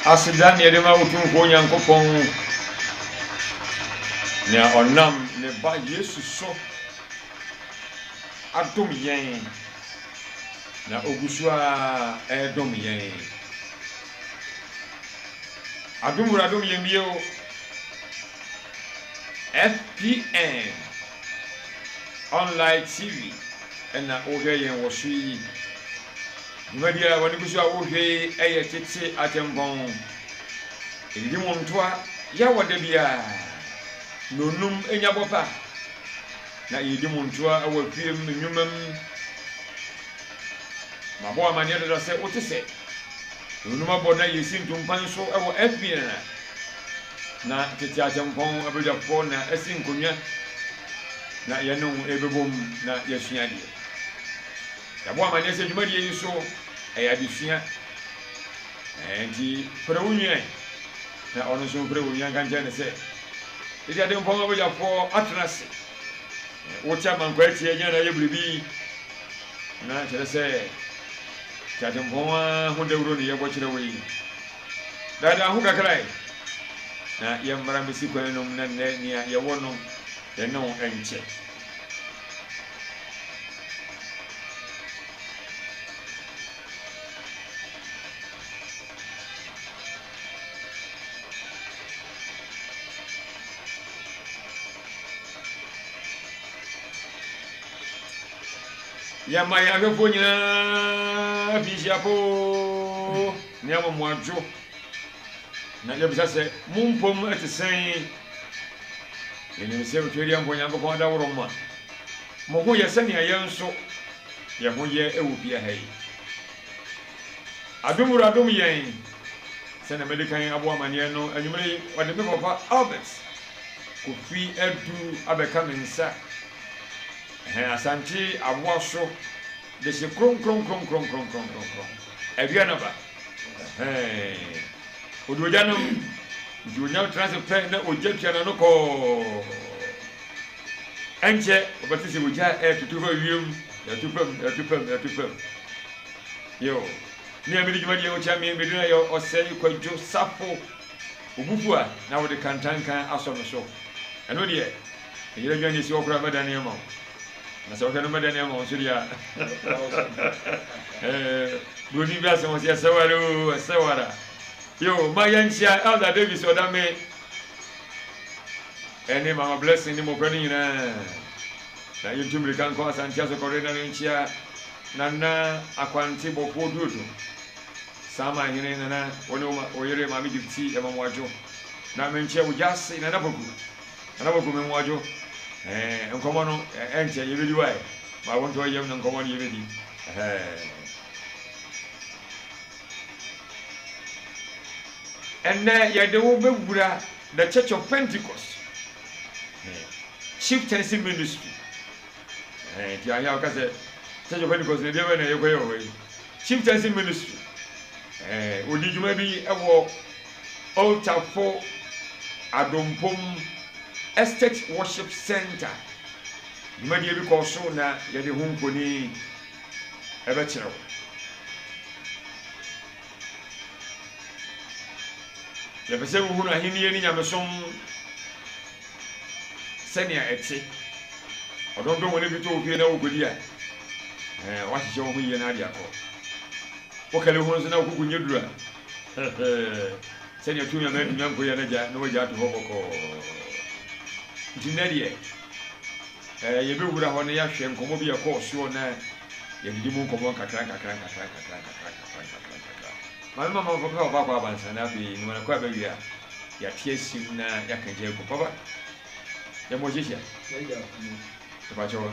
Asida ne de ma Otumfo Nyankopon ne onam ne ba Yesu so adom yen na ogusua edom yen adom yen bio FPN online TV na ohe yen wo sui Madia wani gusua ohe eye tete atembon edi montoa ya wada bia nonum enya bopa na yedi montoa awa piem nnwumam mabo amane do se otese nonum aboda yesi ntumpan so awa FBN na tete atembon abujafo na asin konwa na yenu ebebom na yesua die yabo amane se dwumadi yi so ayadesua enti prewunye na ono so prewunye kanche ne se iti ade mpon abujafo atrase wocha mankwa tie nya na yebribi na chere se tade mpon ho dawro ne yebo kire wi dada ho kakrai na yemmara misi kwanum na ne nia yewono ye no enche Yamaya Fonya Bishapo Nyama Mwajo na yabisa se mumpom atisen ene se otweri ambo nyango ponda woroma mo ho ye sane ayenso ye ho ye ewu bia hai adum yen sene medikan abo amane no anyumre wade me papa Albert kofi edu abeka mensa asante aboaso de se kron ebia na ba odujanum junya transfer na ojetia na no ko enche obatisi oja tutuba wiem ya tupam yo ni amiri jumadi o chami medina yo osei kwadwo sapo obufu a na wo de kantankan aso no so eno de yire jwanye si okura badane ma na so kanu badane ma so dia boni bia so se sawara yo mayanchia Elder Davis odame ene mama blessing ni mo kwani na YouTube kan ko asantia so korena nchia nana akwanti bopo dudu sama hine nana woni oyere mami gifti e mamwajo na menchia ujase na naboku memwajo nkomo no enche yebedi wai ma wonto yem na nkomo yebedi and yede wo bewura the Church of Pentecost Chieftaincy Ministry ti anya ka se Church of Pentecost ne dewe na yekoyo we Chieftaincy Ministry odi juma bi ewo altar for Adompom Estate Worship Center juma di bi ko so na yede hu nkoni ebe kire ya pese wo hunu ahini ni nyamesom senia eti odondo woni bi to ofie na ogodi a wa hihye wo hiye na ade akọ wo kale hunu so na okuku nyedura senia tu nyama dunya nko ya na ja na waja to hoboko dinadie ye be wura ho na ya hwe nkomo bi akọ so na ye didi mu nkomo kakran Mama papa baba bansa na bi ni wana kwa bewia ya tiesim na ya kanje ko papa ya mo jisha ya papa cho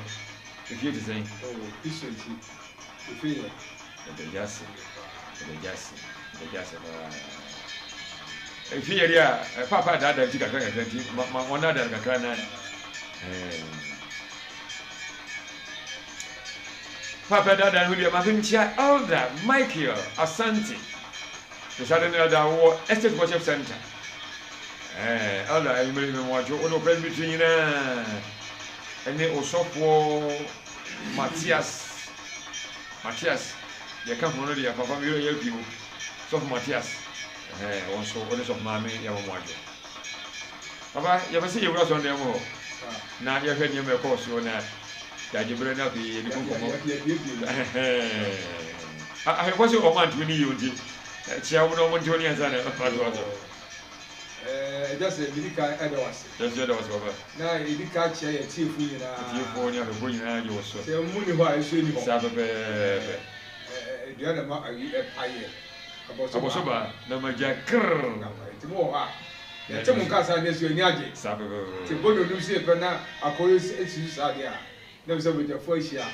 if you say oh efficiency if you the jasi if you ya papa da tika kakra ti ma ona da kakra na papa da hu dia ma finchia Elder Michael Asante the Southern Elder War Estate Worship Center. Elder, I remember what you know, between and then also for Matthias, you come from the Papa, you so Matthias, on so what is of Mammy Yamamojo. Papa, you ever see you on them all? Now you're heading your course on that. That you bring up the I was your man to you. Chia would want to answer. Just a medical Edwards. That's what I was over. Now, you did catch a chief in the Queen and you also. The money was really Saturday. The other man, a pie. About Soba, no, my Jack. Tomorrow, the Tomon Casa is your Yaji. Saturday. The Bodo Lucy Pena, I call you Sadia. No, so with your first year.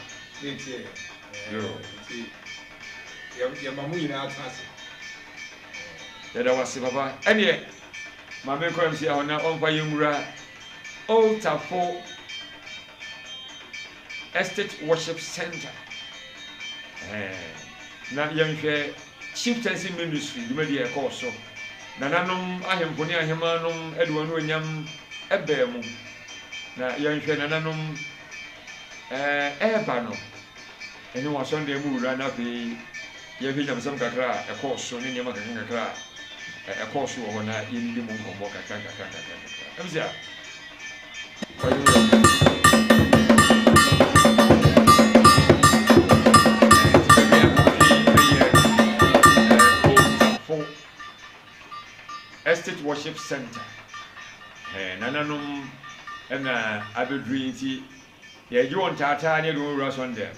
Your mamma in our task. That was Papa. And yet, my men come here on Payumura, Old Tapo Estate Worship Center. Now, young chieftaincy ministry, you may be a course. Nananum, I am Ponia Himanum, Edwin William, Ebemu. Now, young Nananum, Ebano. And you was Sunday mood, ran up the Yavinam some Kakra, a course, so in Yamakakra. A course you are not in the moon from Boca Canca. I'm there. Estate Worship Center. Nananum and Abedrinity. Yeah, you want Tata, you don't rush on them.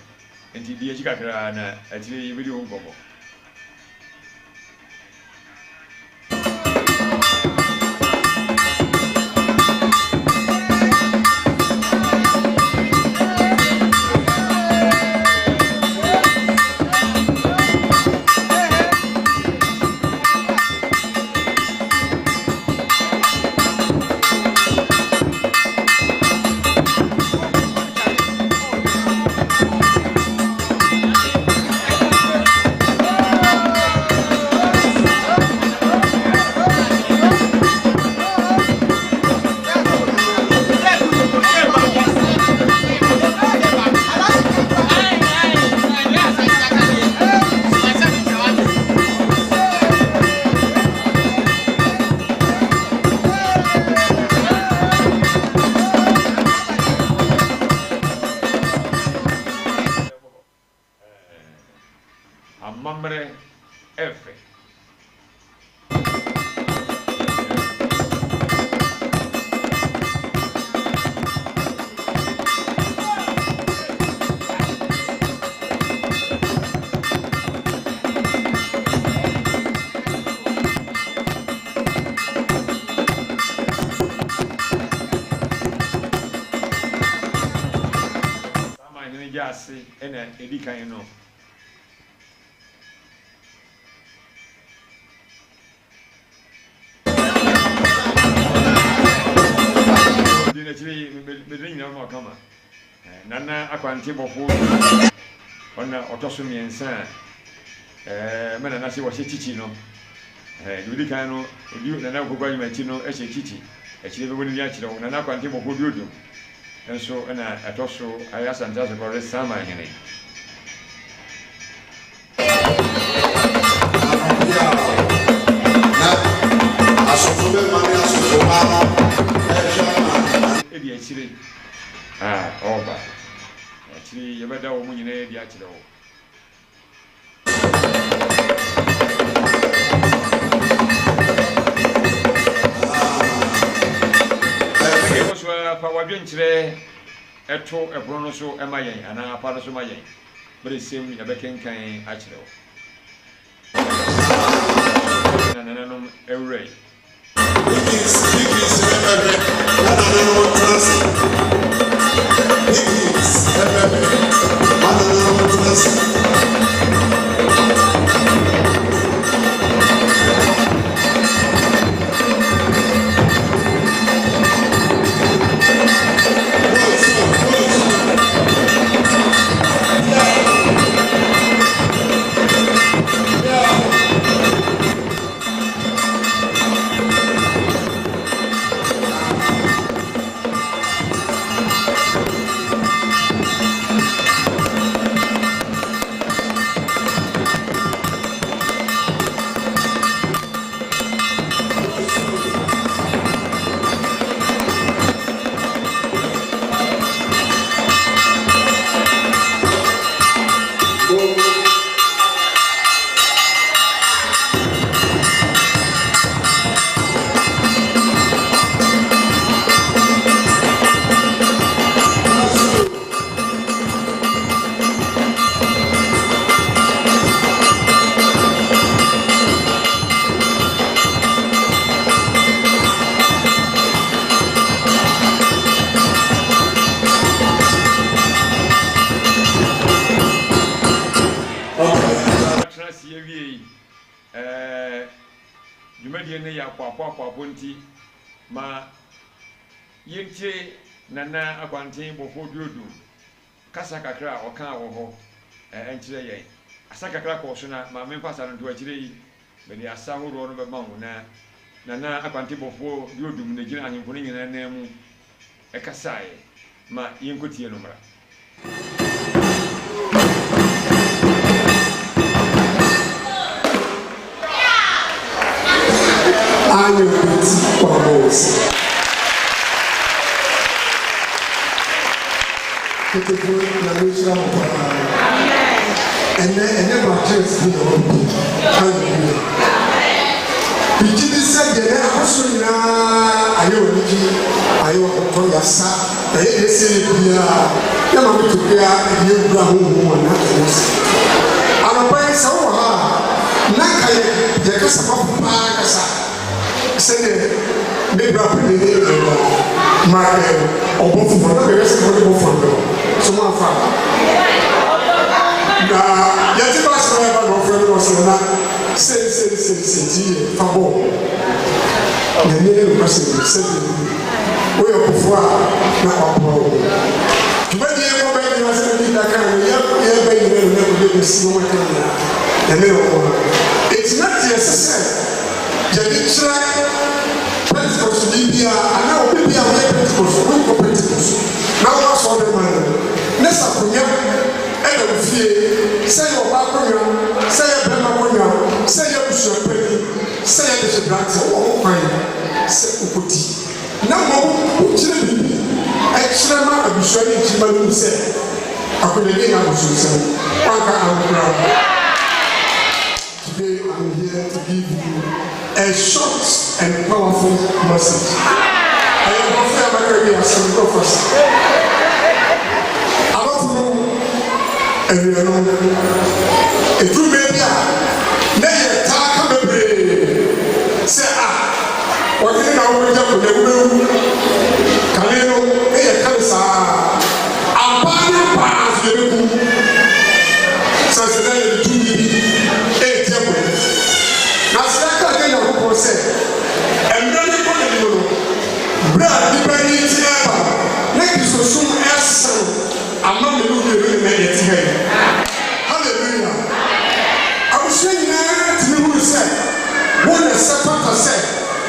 And the Jacana, actually, you will go. Amamre F. Sama hini jasi ene edika ino. Nana akwanti bofo ona otoso miensa mena na se wo hye chichi no dudi kan no odi nana kokwa nyima chi no hye chichi chire be woni ya chire wo nana akwanti bofo diodo enso na atoso aya santa so kore sama hene na asofobe mami asofoma ebi chire oba actually yebeda wo munyine di akire wo so pa wadwenkyire eto ebro no so emayen ana pa no so mayen bresem yebekenkan akire wo nananum ewre Aponti ma yente Nana Akwanten bofo diodu kasa kakra oka wo ho enkyere yen asa kakra ko so na ma me pasa no do akyire yi be di asa horo no be ma wo na Nana Akwanten bofo diodu mu negina ahemfo no nyina na mu ekasae ma yenkotie no mra Ayo kuti kwa bosi. Kete kwa na mishra kwa. Ene matches ni obi. Hallelujah. Bijidi se gele akoso nyina ayo niki ayo ko yasa. Ese bia ya ma bitubia ebi egura ho na ese. Anopai sa wo ha na kai je kasa pa kasa. Sende me bra pe ni ma obo fu na be se mo bo fu so mo afa na ya ti ba se ba no fu no so na se ti fa bo na ni le ko se o yo ko fu na obo tu be di ko be ni ma se ni da kan ya be ni le ko be si mo ka na me o it's not just jadi try Pentecost Libya ana obi bia we Pentecost we go Pentecost na wa so de man nessa kunya e da fie say o ba kunya say e be ma kunya say e busu pedi say e de brand o kwan say ukoti na mo chire bibi e chire ma abusu ni chima ni say akonya ni na busu say wanka amkura. Today I'm here to give you a short and powerful message. I am going to say a some prophecy. I don't know if you know it. You may be a talk of a say, what is now going to happen? Kaleno, a cancer. I'm buying parts of the so today, say and really put it in bread depending ever make you so soon as I'm not really made it here. Hallelujah. I was saying that to me who said one a second said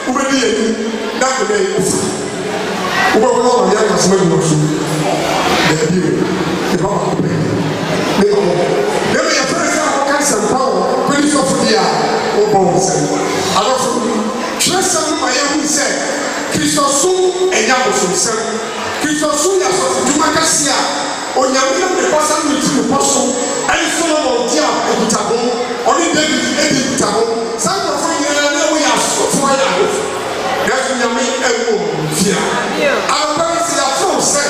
who will be that will be who will know the young man who the view the power maybe a person cancer power pretty soft here or bones. I don't trust somebody who said, Christosu and Yabosu, Christosu, Dumakasia, or Yamina, the person with the apostle, and Solomon, Dia, and Tabon, only David, Eddie Tabon, some of them we are so far out. That's when you make a woman. Our parents are so sad.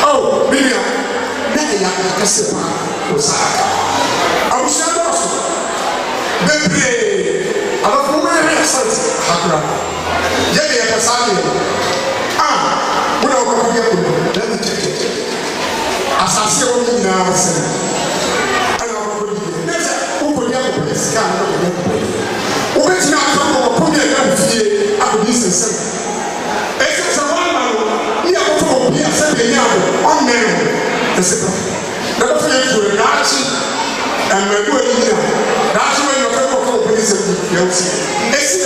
Oh, Miriam, then I was I was also. Bebre, alors pour moi, ça hakura. Yeye ya kasani. Muna kwa kwa kwa. Let check it. Asasi wa mimi na asema. Ana kwa kwa. Nesa, uko ni hapo kwa scan kwa. Ubeti na kwa kwa kwa ya mfie, abudisi sema. Ese zamana ni hapo kwa pia sema yao. Amen. Ese. Na kwa hiyo tunachi amegua hili. That's when you come up with this. It's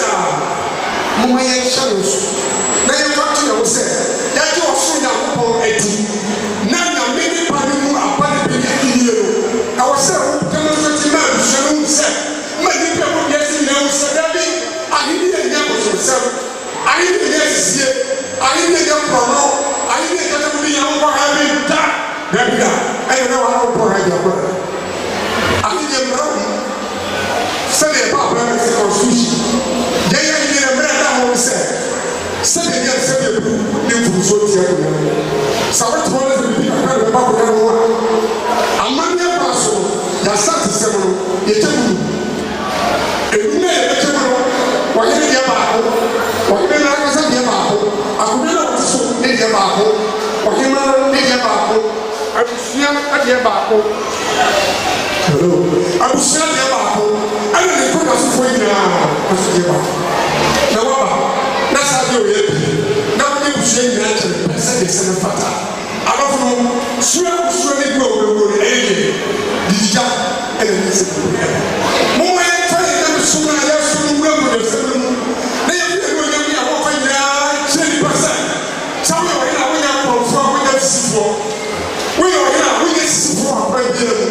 Mummy shadows. Now you talk to yourself. That you are soon upon 80. Now you're making Panu upon the beginning. Ourselves, demonstrating man, Shalom said, many people getting now said, I need a young yourself. I need a yes, I need a young promo. I need a be young for having that. I don't know how to provide your brother. I need a brown. Send a papa and a constitution. They are in a brand of said. Send a young seven new so Sabbath morning will be a kind of papa. A man near Paso, that started several. You tell me. If you may have a general, what you get about, what you may not have a Bible, I could not so need a Bible, what you may need a Bible, I will see a Bible. Hello. I will share the Bible. I don't know if you adeɛ ba na waba na saa deɛ ɔyɛ bi na wode busua nyinaa kyerɛ pɛ sɛ deɛ sɛ no fata adɔfo no sua ne bi a wɔbɛwɔ no ɛyɛ deɛ dididya ɛna ne sɛ momma yɛmfa yɛ nam som a yɛso no wura mmɔdɛsɛm no mu na yɛfiri ɛno ɔnyam ne a wɔfa nyinaa kyerɛ nnipa sɛ sɛ woyɛ ɔhene a wonya akorɔmfoɔ a wonya sisifoɔ woyɛ ɔhene a wonya sisifoɔ a kwan biara mu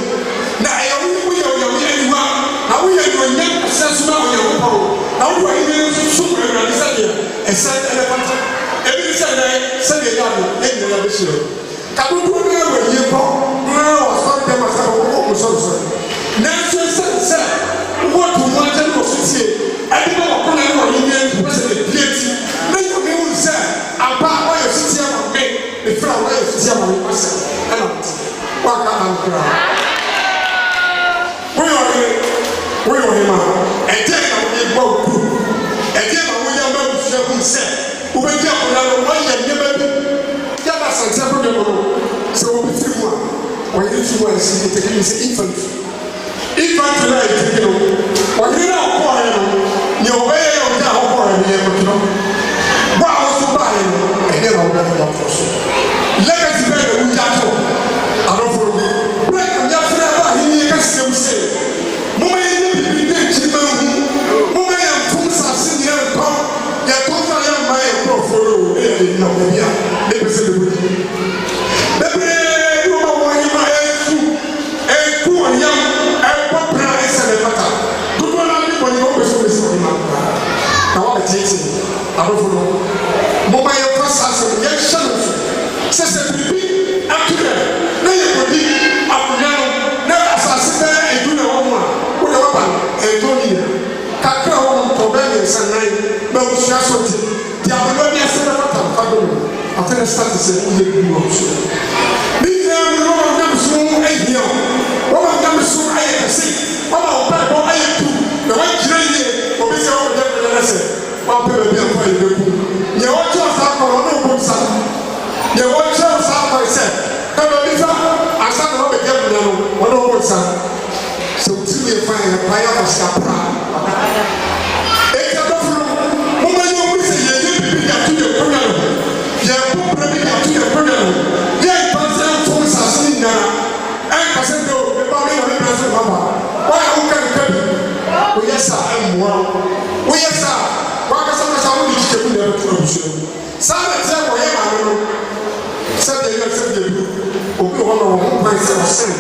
na ɛyɛ woyɛ aniwa na woyɛ anuonyam ɛsɛ soma a woyɛ wopɔw na wowɔ ahene nso som awurade sɛdeɛ ɛsɛ ɛnɛ fata ebi ne sɛ nnɛ sɛdeɛ yɛ ado ɛnyina yɛbɛhyerɛ kadodoɔ no awɔ yie kɔ na wasɔre dɛm asɛ wɔwɔ sɔresɔre nanso ɛsɛne sɛ wowɔto mu agya ne wɔ so tie ɛde bɛ wɔkɔna ne wɔhene nti sɛ ɛdie ti na nyame hu sɛ aba wɔyɛ sotie ama me ɛfiri a wɔyɛ sotie ama me asɛ ɛna woaka ankora woyɛ ɔhema ɛdeɛ na woyɛ bɔ okuru ɛdeɛ na woyɛ ama abusua hu sɛ wobɛgye akonnwa no wɔyɛ nneɛma bi yɛba asante akonnwa no sɛ wobɛfiri mu a ɔyere fi mu a ɛsi ɛtɛkɛ ne sɛ infantry na ɛtɛkɛ no ɔyere no a ɔkɔɔɛ no nea ɔbɛyɛ yɛ ɔgye a ɔkɔɔɛ no yɛ kɔtɔ bɔ a wɔso baeɛ no ɛdeɛ na wobɛyɛ yɛafɔ so legacy bɛyɛ na wogya to adɔfo no berɛ kam yɛafrɛ aba ahenni kɛseɛ mu sɛ moma yɛnyɛ biribi dɛ nkyirima hu moma yɛ mfom sase nyina nkɔ yɛtɔ fa yɛmma yɛ nkurɔfoɔ no ɛyɛ na ɔbaabi a ne pɛ sɛ bɛbɔdi bebree ne wɔma wɔnyema ɛku ɔnyam ɛbɔ bra ɛsɛ ne fata dodoɔ no ade bɔne wɔpɛ sɛ wobɛsi ɔnyema na wɔbɛteete adɔfo no moma yɛmfa sase no yɛhyɛ no so sɛ biribi ato dɛ na yɛkɔdi akonnwa no na asase bɛyɛ edu na wɔ mu a wode wɔba ɛntɔ nyina kakra wɔ mu tɔ bɛyɛ mmiɛnsa nan na wosua so te de abɔdɔ bi asɛ na fata mfa do no afei na start sɛ woyɛ bi wɔ so ne nyinaa mu wɔma nam so ahia o wɔma nam so ayɛ kɛse wɔma wɔpɛbɔ ayɛ tu na wɔagyina yie obi sɛ wɔbɛdɛ bɛdɛ no sɛ wɔapɛ baabi amfa yɛ bɛku nea wɔkyerɛ saa kɔrɔ ne wobom sa nea wɔkyerɛ saa kɔre sɛ na baabi fa asa na wɔbɛgya bɛdɛ no wɔne wɔbom sa sɛ wotumi yɛ fa yɛ pa yɛ akɔsia pra ɛti adɔfo no moma yɛ ɔmu sɛ yɛyɛ bibi de ato yɛ kɔnya no yɛbɔ brɛ bi de ato yɛ kɔnya no yɛmfa sɛ mfom sase nyinaa ɛmfa sɛ dɛ ɛba me na mebrɛ sɛ maba woayɛ woka nka bi woyɛ saa ɛmmoa woyɛ saa woakasa kasa wode kyikyamu na ɛbɛto abusua mu saa na teɛ wɔyɛ maame no sɛdeɛ yɛ sɛdeɛ bi obi wɔ na wɔ ho kwan sɛ ɔsɛn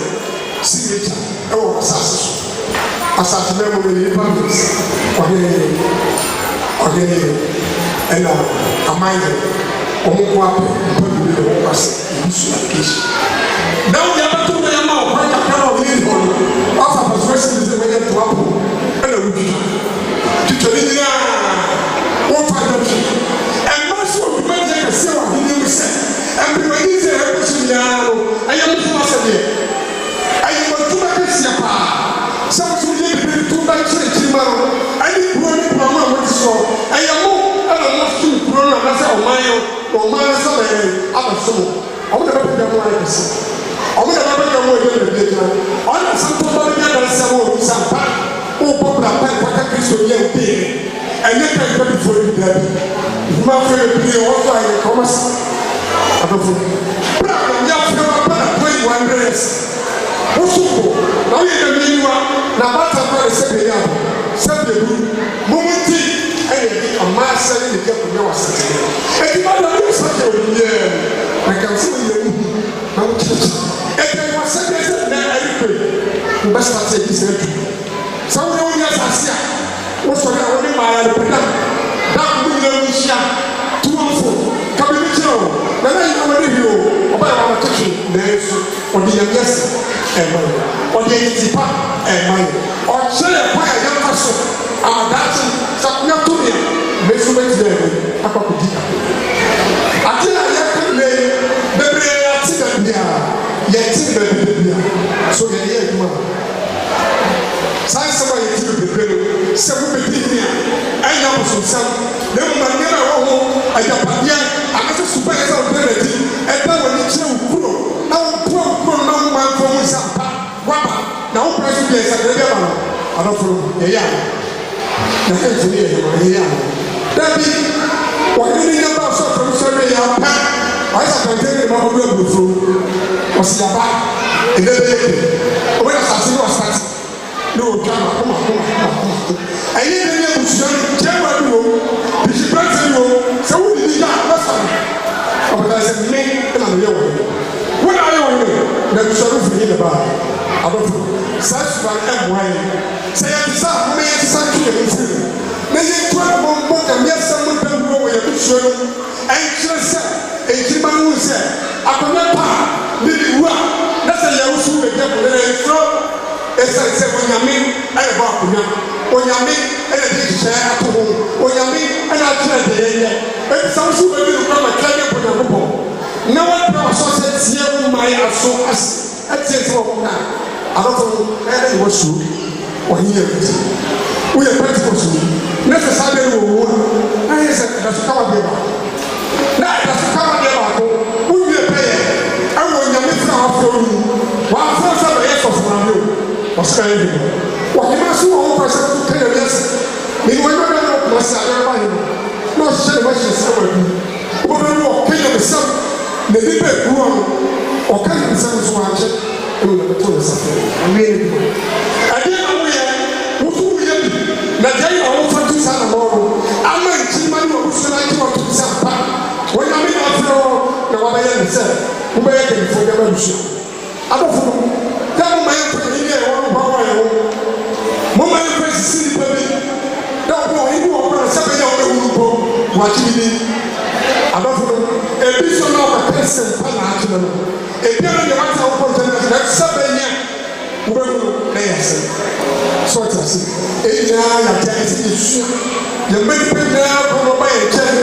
signature ɛwɔ asase so asase na ɛwɔ no nipa mmiɛnsa ɔhene ɛna amanyɛ ɔmo nko apɛ mpa bibi na wɔn kwasɛ ebusu application na wɔde abɛto wɔyɛ ma ɔkwan kakra na ɔhene ni hɔ no wafa persuasion bi sɛ wɔyɛ to apo ɛna wotwitwa twitwa ne nyinaa wɔmfa dɛm so ɛmma so ɔduma gye kɛseɛ wɔ ahene mu sɛ ɛmpirɛdi sɛ ɛkɔ so nyinaa no ɛyɛ mfom asɛdeɛ ɛyɛ mɔtuma kɛseɛ paa sɛ woso yɛ bibiri to bɛkyerɛ kyirima no ɛne kuro ne kurama a wɔde soɔ ɛyɛ mo ɛna mosom kuro no anasɛ ɔman no na ɔman sɛ bɛyɛ abɛso mo ɔmo na bɛpɛgya mo ayɛ kɛse ɔmo na bɛpɛgya mo ayɛ bɛbi agyina ɔne sɛ ntɔba bi adane sɛ mo ɔmu sampa wobɔ bra pɛ nkɔka kristo yɛ wobee ɛnyɛ ka nka bifoɔ no bidaa bi nhoma afɛ bɛbiri wɔfɔ ayɛ kɔma sa adɔfo bra na yɛafrɛ wapa na 21 years wosopo na woyɛ dɛmɛniwa na bata pa ne sɛ bɛyɛ abo sɛ bɛbu momu nti ɛyɛ de ɔmaa sɛ ne ne gyako nyɛ wasɛteɛ ɛti ba da woyɛ sɛ kyɛ ɔnyɛ na kam sɛ woyɛ mu na wokyerɛkyerɛ ɛti wasɛdeɛ sɛ na ɛrepɛ wobɛstate adi sɛ adu sɛ woyɛ woyɛ asase a wosɔre a wode maaya no pɛdam da ko nyina mu hyia tuwamfo ka bɛbi kyerɛ wo na na yina wɔde hwee o ɔbɛyɛ wɔmatotwe nanso ɔde yɛnyɛ sɛ ɛma yɛ ɔde ɛyɛtipa ɛma yɛ ɔkyerɛ yɛ kwan a yɛmfa so amadakye sɛ yɛto me a mɛso bɛgyina ɛmu akɔkɔdi ka ade a yɛka ne bebree ate baabi a yɛte baabi baabi a so yɛyɛ adwuma saa nsɛm a yɛte bebree no sɛ wobɛdi ni a ɛnyɛ abosonsɛm na mmoma nneɛma a ɛwɔ ho agyapadeɛ anasɛ suba yɛ sɛ wodɛ n'adi ɛda w'ani kyerɛ wo kuro na wopoa wo kuro na woma mfa mu nsampa waba na wopɛ so deɛ ɛsɛ dɛ bi ama no adɔfo yɛyɛ a na ɛntumi yɛ hɛmane yɛ ano dabi wɔne ne nyɛ ba sɔfo no sɛ yɛ apɛ ɔyɛ sɛ kɛntɛn ne ma bɔbɔ abufuro ɔsi yaba ɛdɛ bɛyɛ kɛ ɔbɛyɛ asase ne ɔsate ne ɔtwa ma koma ɛyɛ ne yɛ busua no kyɛnwa bi wɔ bisibrante bi wɔ sɛ wodi bi gya bɛfa no ɔbɛda sɛ me ɛna meyɛ wɔ wo na ayɛ wɔ no na busua no firi ne ba abɔfo saa suba ɛmmoa yɛ sɛ yɛte sɛ ahoma yɛ te sa to yɛ mfiri na yɛtua mmɔmmɔ nyame asɛm no bɛwuo wɔ yɛ busua no ɛnkyerɛ sɛ ɛnkyirima no hu sɛ akɔnyɛ paa ne de wu a na sɛ yɛwo so wɔ agya ko na ɛfuro ɛsiane sɛ onyame ɛyɛ bɔ akonnwa onyame ɛna de hyehyɛ ato ho onyame ɛna akyerɛ de yɛyɛ ɛti sɛ wo so wobɛdi no kora matwa ne bɔ nyankopɔn na woapɛ wasɔ sɛ tie wo ma yɛ aso ase ɛtie sɛ wɔko na adɔfo no ɛyɛ ne wɔsuo ɔne yɛ kuti woyɛ pentecost na sɛ saa bɛre wɔ wo a ayɛ sɛ ɛda so kawa deɛ baako na ɛda so kawa deɛ baako wowie pɛyɛ ɛwɔ nyame fira wafrɛ wo mu wafrɛ sɛ bɛyɛ sɔfonabe o ɔsika yɛ bi wɔhema so wɔ wo kɔ sɛ woto kɛyɛ wiase mene wɔnyɛ bɛ no ɔkoma sɛ ayɛba he no na ɔhyehyɛ ne wahyɛ sɛ wadu wobɛbɛ no ɔkɛyɛ mesɛm na nipa akuwa no ɔka ne mesɛm so wakyɛ ɛwɔ na bɛtɔ ne safo ameɛ ne bi ɛdeɛ na woyɛ woso woyɛ bi na deɛ yɛ a wɔfa to saa na mɔɔ no ama nkyirima ne wɔbusua no agye wɔto sɛ mpa wɔnyame na afrɛ hɔ na wɔbɛyɛ ne sɛ wobɛyɛ kanifo nyama busua adɔfo no dɛ moma yɛmfa ne ne ɛwɔ no bɔwɔ yɛ ho moma yɛmfa sisi nipa bi dɛ ɔbɔ ɔne bi wɔ hɔ sɛ bɛyɛ wɔbɛwuru bɔ wɔakye bi ni adɔfo no ebi so na ɔbɛpɛ sɛ mpa na akyerɛ no ebi ano deɛ wata wo pɔntɛ no na sɛ bɛyɛ wobɛwuru na yɛ asɛ so ɔte ase ɛyi nyinaa yɛagya ɛsɛ yɛsua yɛmma nipa nyinaa bɔ no ɔba yɛ nkyɛn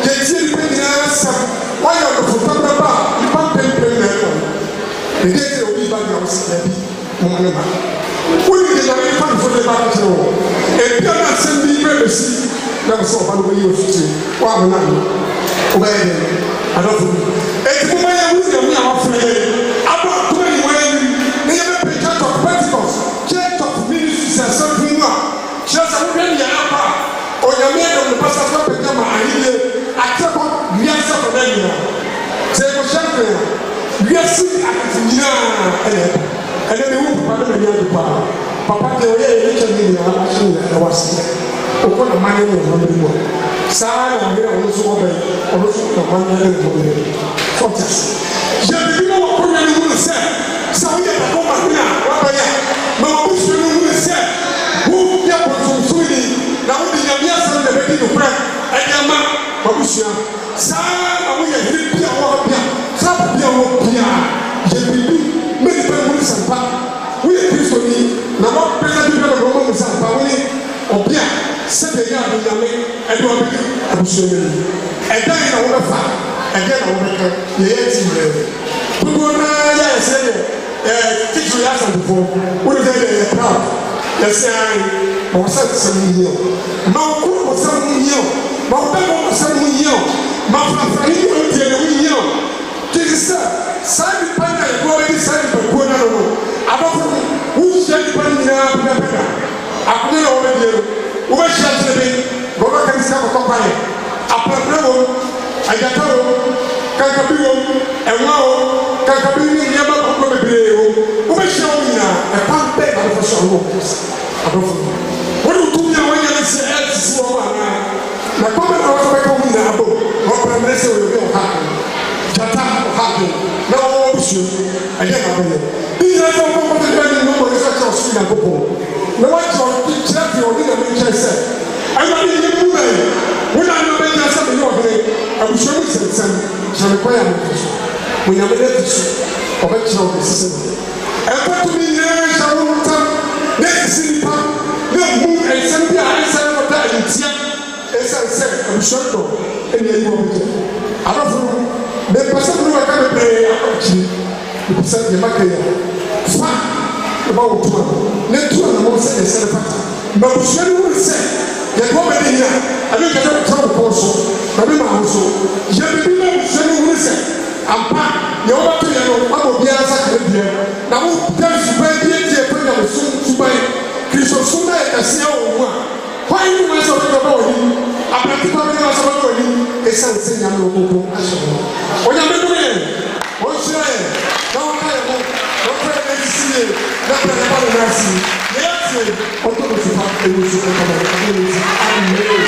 yɛtie nipa nyinaa sɛm wɔyɛ ɔdɔfota bɛba a nipa mpɛmpɛm na ɛkɔ ɛdeɛ sɛ obi ba na ɔsi dabi mɔmɔ ne ma wone de nyame nipa nfo de ba kyerɛ wɔ ebia na asɛm bi bɛ bɛsi na sɛ ɔba no bɛyi wɔ fitiri wɔabona no wobɛyɛ dɛ adɔfo eti mo bɛyɛ wo nyame a wafrɛ yɛ abɔ atoma yi wɔyɛ nim na yɛbɛpɛ church of Pentecost church of ministry sɛ asɛm fi mu a kyerɛ sɛ wohwɛ ne yɛn apa a onyame ɛdɛm ne basa sɛ pɛgya ma ayɛyɛ akyerɛ kɔ wiase fɔ dɛ nyinaa sɛ ɛkɔhyɛ nkɛ wiase akete nyinaa ɛyɛ ɛnɛ ne wo papa ne mɛnyɛ ade paa papa deɛ ɔyɛ yɛ kyɛ ne nyinaa ahye ne ɛwɔ ase ɔkɔ na mane ne ɛhɔ ne mu saa na ɔyɛ ɔno nso ɔbɛn ɔno nso na mane ne ɛhɔ ne fɔtas yɛ bibi na wɔkɔ nyɛ ne mu no sɛ woyɛ bɛkɔ mahene a wabɛyɛ ma wɔbusua no mu no sɛ woyɛ bɔnsɔnsɔni na wode nyame asɛm na bɛdi nokorɛ ɛde ama wabusua saa na woyɛ hene bia wɔ hɔ bia saa bia wɔ bia yɛ bibi mɛnipa mu no sɛmpa woyɛ kristoni na wɔpɛsɛ bi bɛ bɛbɔ mu sɛmpa wo ne ɔbea sɛdeɛ yɛ ade nyame ɛde wabɛdi abusua no mu ɛdan na wobɛfa ɛdeɛ na wobɛka yɛyɛ ti nyɛ dodoɔ naa yɛ ɛsɛ yɛ titiri yɛ asantefo wone sɛ yɛ proud yɛsɛ ae ma wɔsɛ sɛm ho yie ma wokoro wɔ sɛm ho yie ma wobɛbɔ wɔ sɛm ho yie ma frafra ne yɛ ɔdeɛ ne ho yie kyesi sɛ saa nipa na yɛboa bɛdi saa nipakuo no no no abɔfo no wohyia nipa no nyinaa pɛdapɛda akone na wɔbɛdie no wobɛhyia kyerɛ bi ma wobɛka ne sika kɔtɔ kwaeɛ aprɛprɛ wɔ agyata wɔ kankabi wɔ ɛnwa wɔ kankabi ne nneɛma kɔkɔ bebree wɔ wobɛhyia wo nyinaa ɛkwan bɛɛ na wofɛ sɛ ɔwɔ adɔfo wode wotum a woanya ne sɛ ɛsisi wɔ hɔ anaa na kwan bɛ na wɔsɛ bɛka wo nyinaa abɔ na ɔprɛmmerɛ sɛ wɔyɛ bi ɔha gyata ɔha do na wɔwɔ busua ɛyɛ na wobɛyɛ ne nyinaa sɛ wobɛkɔde bɛ ne nomɔ ne sɛ kyerɛ ɔsoro nyankopɔn na woakyerɛ kyerɛ fi ɔde nyame nkyɛn sɛ ɛwurade yɛ mu bɛn wona ne bɛnya sɛ meyɛ ɔhene abusua mu sɛnsɛm kyerɛ me kwan a mofo so onyame no afi so ɔbɛkyerɛ wo bɛsisi no ɛkɔtumi nyinaa hyɛ wo ntam na ɛsisi nipa na mu ɛnsɛm bi a ɛnsɛ no wɔda antia ɛsiane sɛ abusua dɔ ɛne ayi wɔ bɛgya adɔfo no mepɛ sɛ mene wɔka bebree akɔkyiri mepɛ sɛ deɛ maka yɛ fa ɛba wo toma na tu anamɔ sɛ ɛsɛ no fata ma abusua no wuru sɛ yɛde wɔbɛde hia ɛne nkɛsɛ wɔtena wo kɔɔ so na me ma wo so yɛ bibi ma abusua no wuru sɛ ampa yɛ wɔbɛto yɛ no ama obiara nsa kara bia na wodɛ suban bi atie pa nyamesom suban kristosom na yɛ kɛseɛ wɔ mu a hɔ ɔman yi mu ɛsɛ ɔbɛbɛ wɔ ni apɛtipa bi na ɔsɛ ɔbɛbɛ wɔ ni esan sɛ nyame ɔkoko ahyɛ hɔ onyame dum yɛ ɔnhyira yɛ na ɔka yɛ ho ɔkɔ yɛ n'asisi yɛ na ɔkɔ yɛ ba ne n'asi yɛ ase ɔtɔ no fifa ewu so ɛkɔmɔ ɛkɔmɔ ɛwu amen.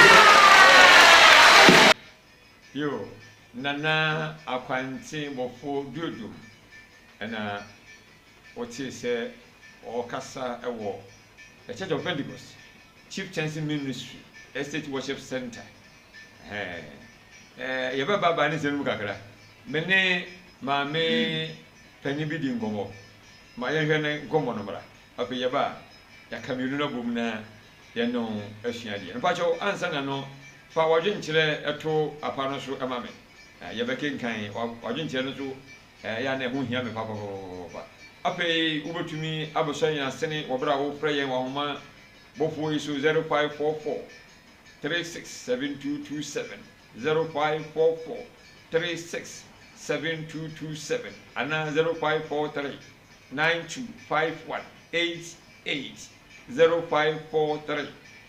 Yo, Nana Aquanti Mofo Dudu, and what is or Casa a war, the Church of Pentecost, Chief Chancellor Ministry, Estate Worship Center. Yababa Banis and Mugakara, Mene Mame Penibidi Gomo, Mayana Gomonobra, up Yaba, Yakamuna Bumna, Yano, Ashiadi, and Pacho answer no. Fa wajin chile eto apano so amame yebeke kan wajin chile so ya na hu hia me papa ape ubetumi abosan ya sene wobra wo frɛ yɛn wahoma bofo yi so 0544 367227 0544 367227 ana 0543 925188 0543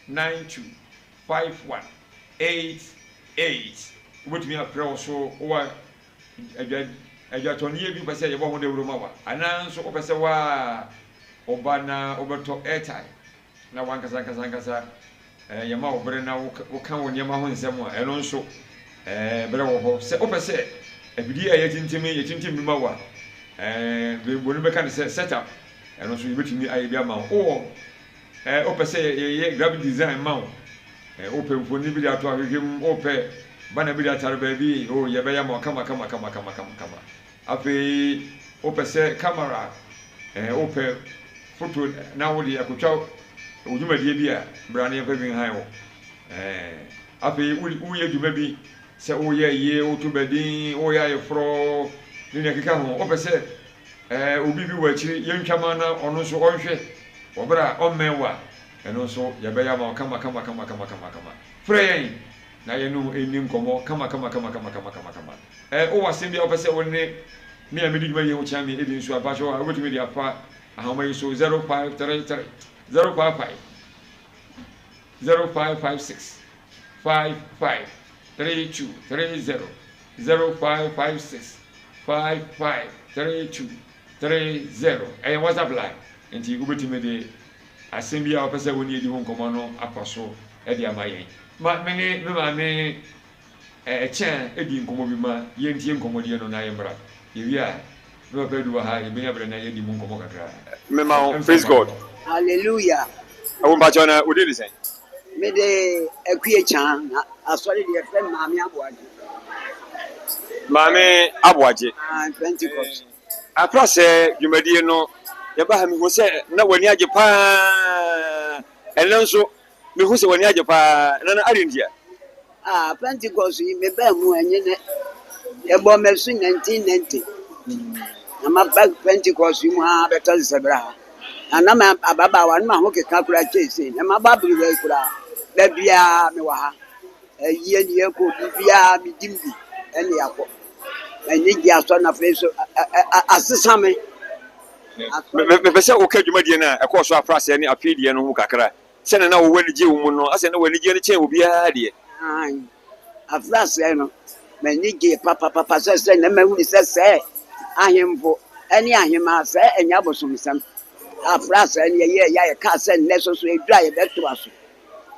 925188 wotumi apre wo so wa adwatoniye bi pese ye bo ho de wuro mawa ana so pese wa oba na obeto airtime na wankasa ye ma obre na wo kan wo nyema ho nsem a eno nso bre wo ho se opese abidi aye tintim bi mawa be bonu be kan se setup eno so yebetumi aye bi ama wo opese ye graphic design ma wo open for ni bi da to ahwehwem open bana bi da tare ba bi o ye be ya ma kama afi open se camera open photo na wo de akotwa ojuma die bi a bra na ye bin han wo afi wo ye djuma bi se o ye o to badin o ya ye fro ni ne keka ho open se obi bi wa chiri ye ntwama na ono so onhwe obra o mewa eno so ye be ya ma kama frɛ na ye no enim komo kama o wasem bia opese wonne me amedi djuma ye ho chia me ebi nso abacho a wotumi dia fa ahoma yi so 0533 055 0556 553230 0556 553230 WhatsApp line enti ubetumi de asembia opese woni edi ho nkomo no apaso e dia mayen ma me chen edi nkomo bi ma ye ntie nkomo de no na ye mbra ye wi a no be du ha ye be abra na ye di mu nkomo kakra me ma praise God hallelujah awu ba chona odi ni sen me de akue chan asori de fe maame aboaje Pentecost aprase dwumadie no ye ba ha me ho se na wani age pa enenso me ho se wani age pa na arendia Pentecost me ba mu enye ne e bo me su 1990 na ma ba Pentecost mu ha beta sebra na ma ababa wa na ho keka kura chese na ma ba biri we kura da bia me wa ha yie ni e ko bia mi dimbi ene yakọ enye gi aso na fe so asesa me pese o ka dwumadie na e ko so aprase ne apedie no hu kakra se na wo wani je wo mu no ase na wani je ne chen obi a de afrase no mani gi papa se na ma hu se ahemfo ene ahema se enya bosomsam afrase ne ye ya ka se ne so edura ye beto aso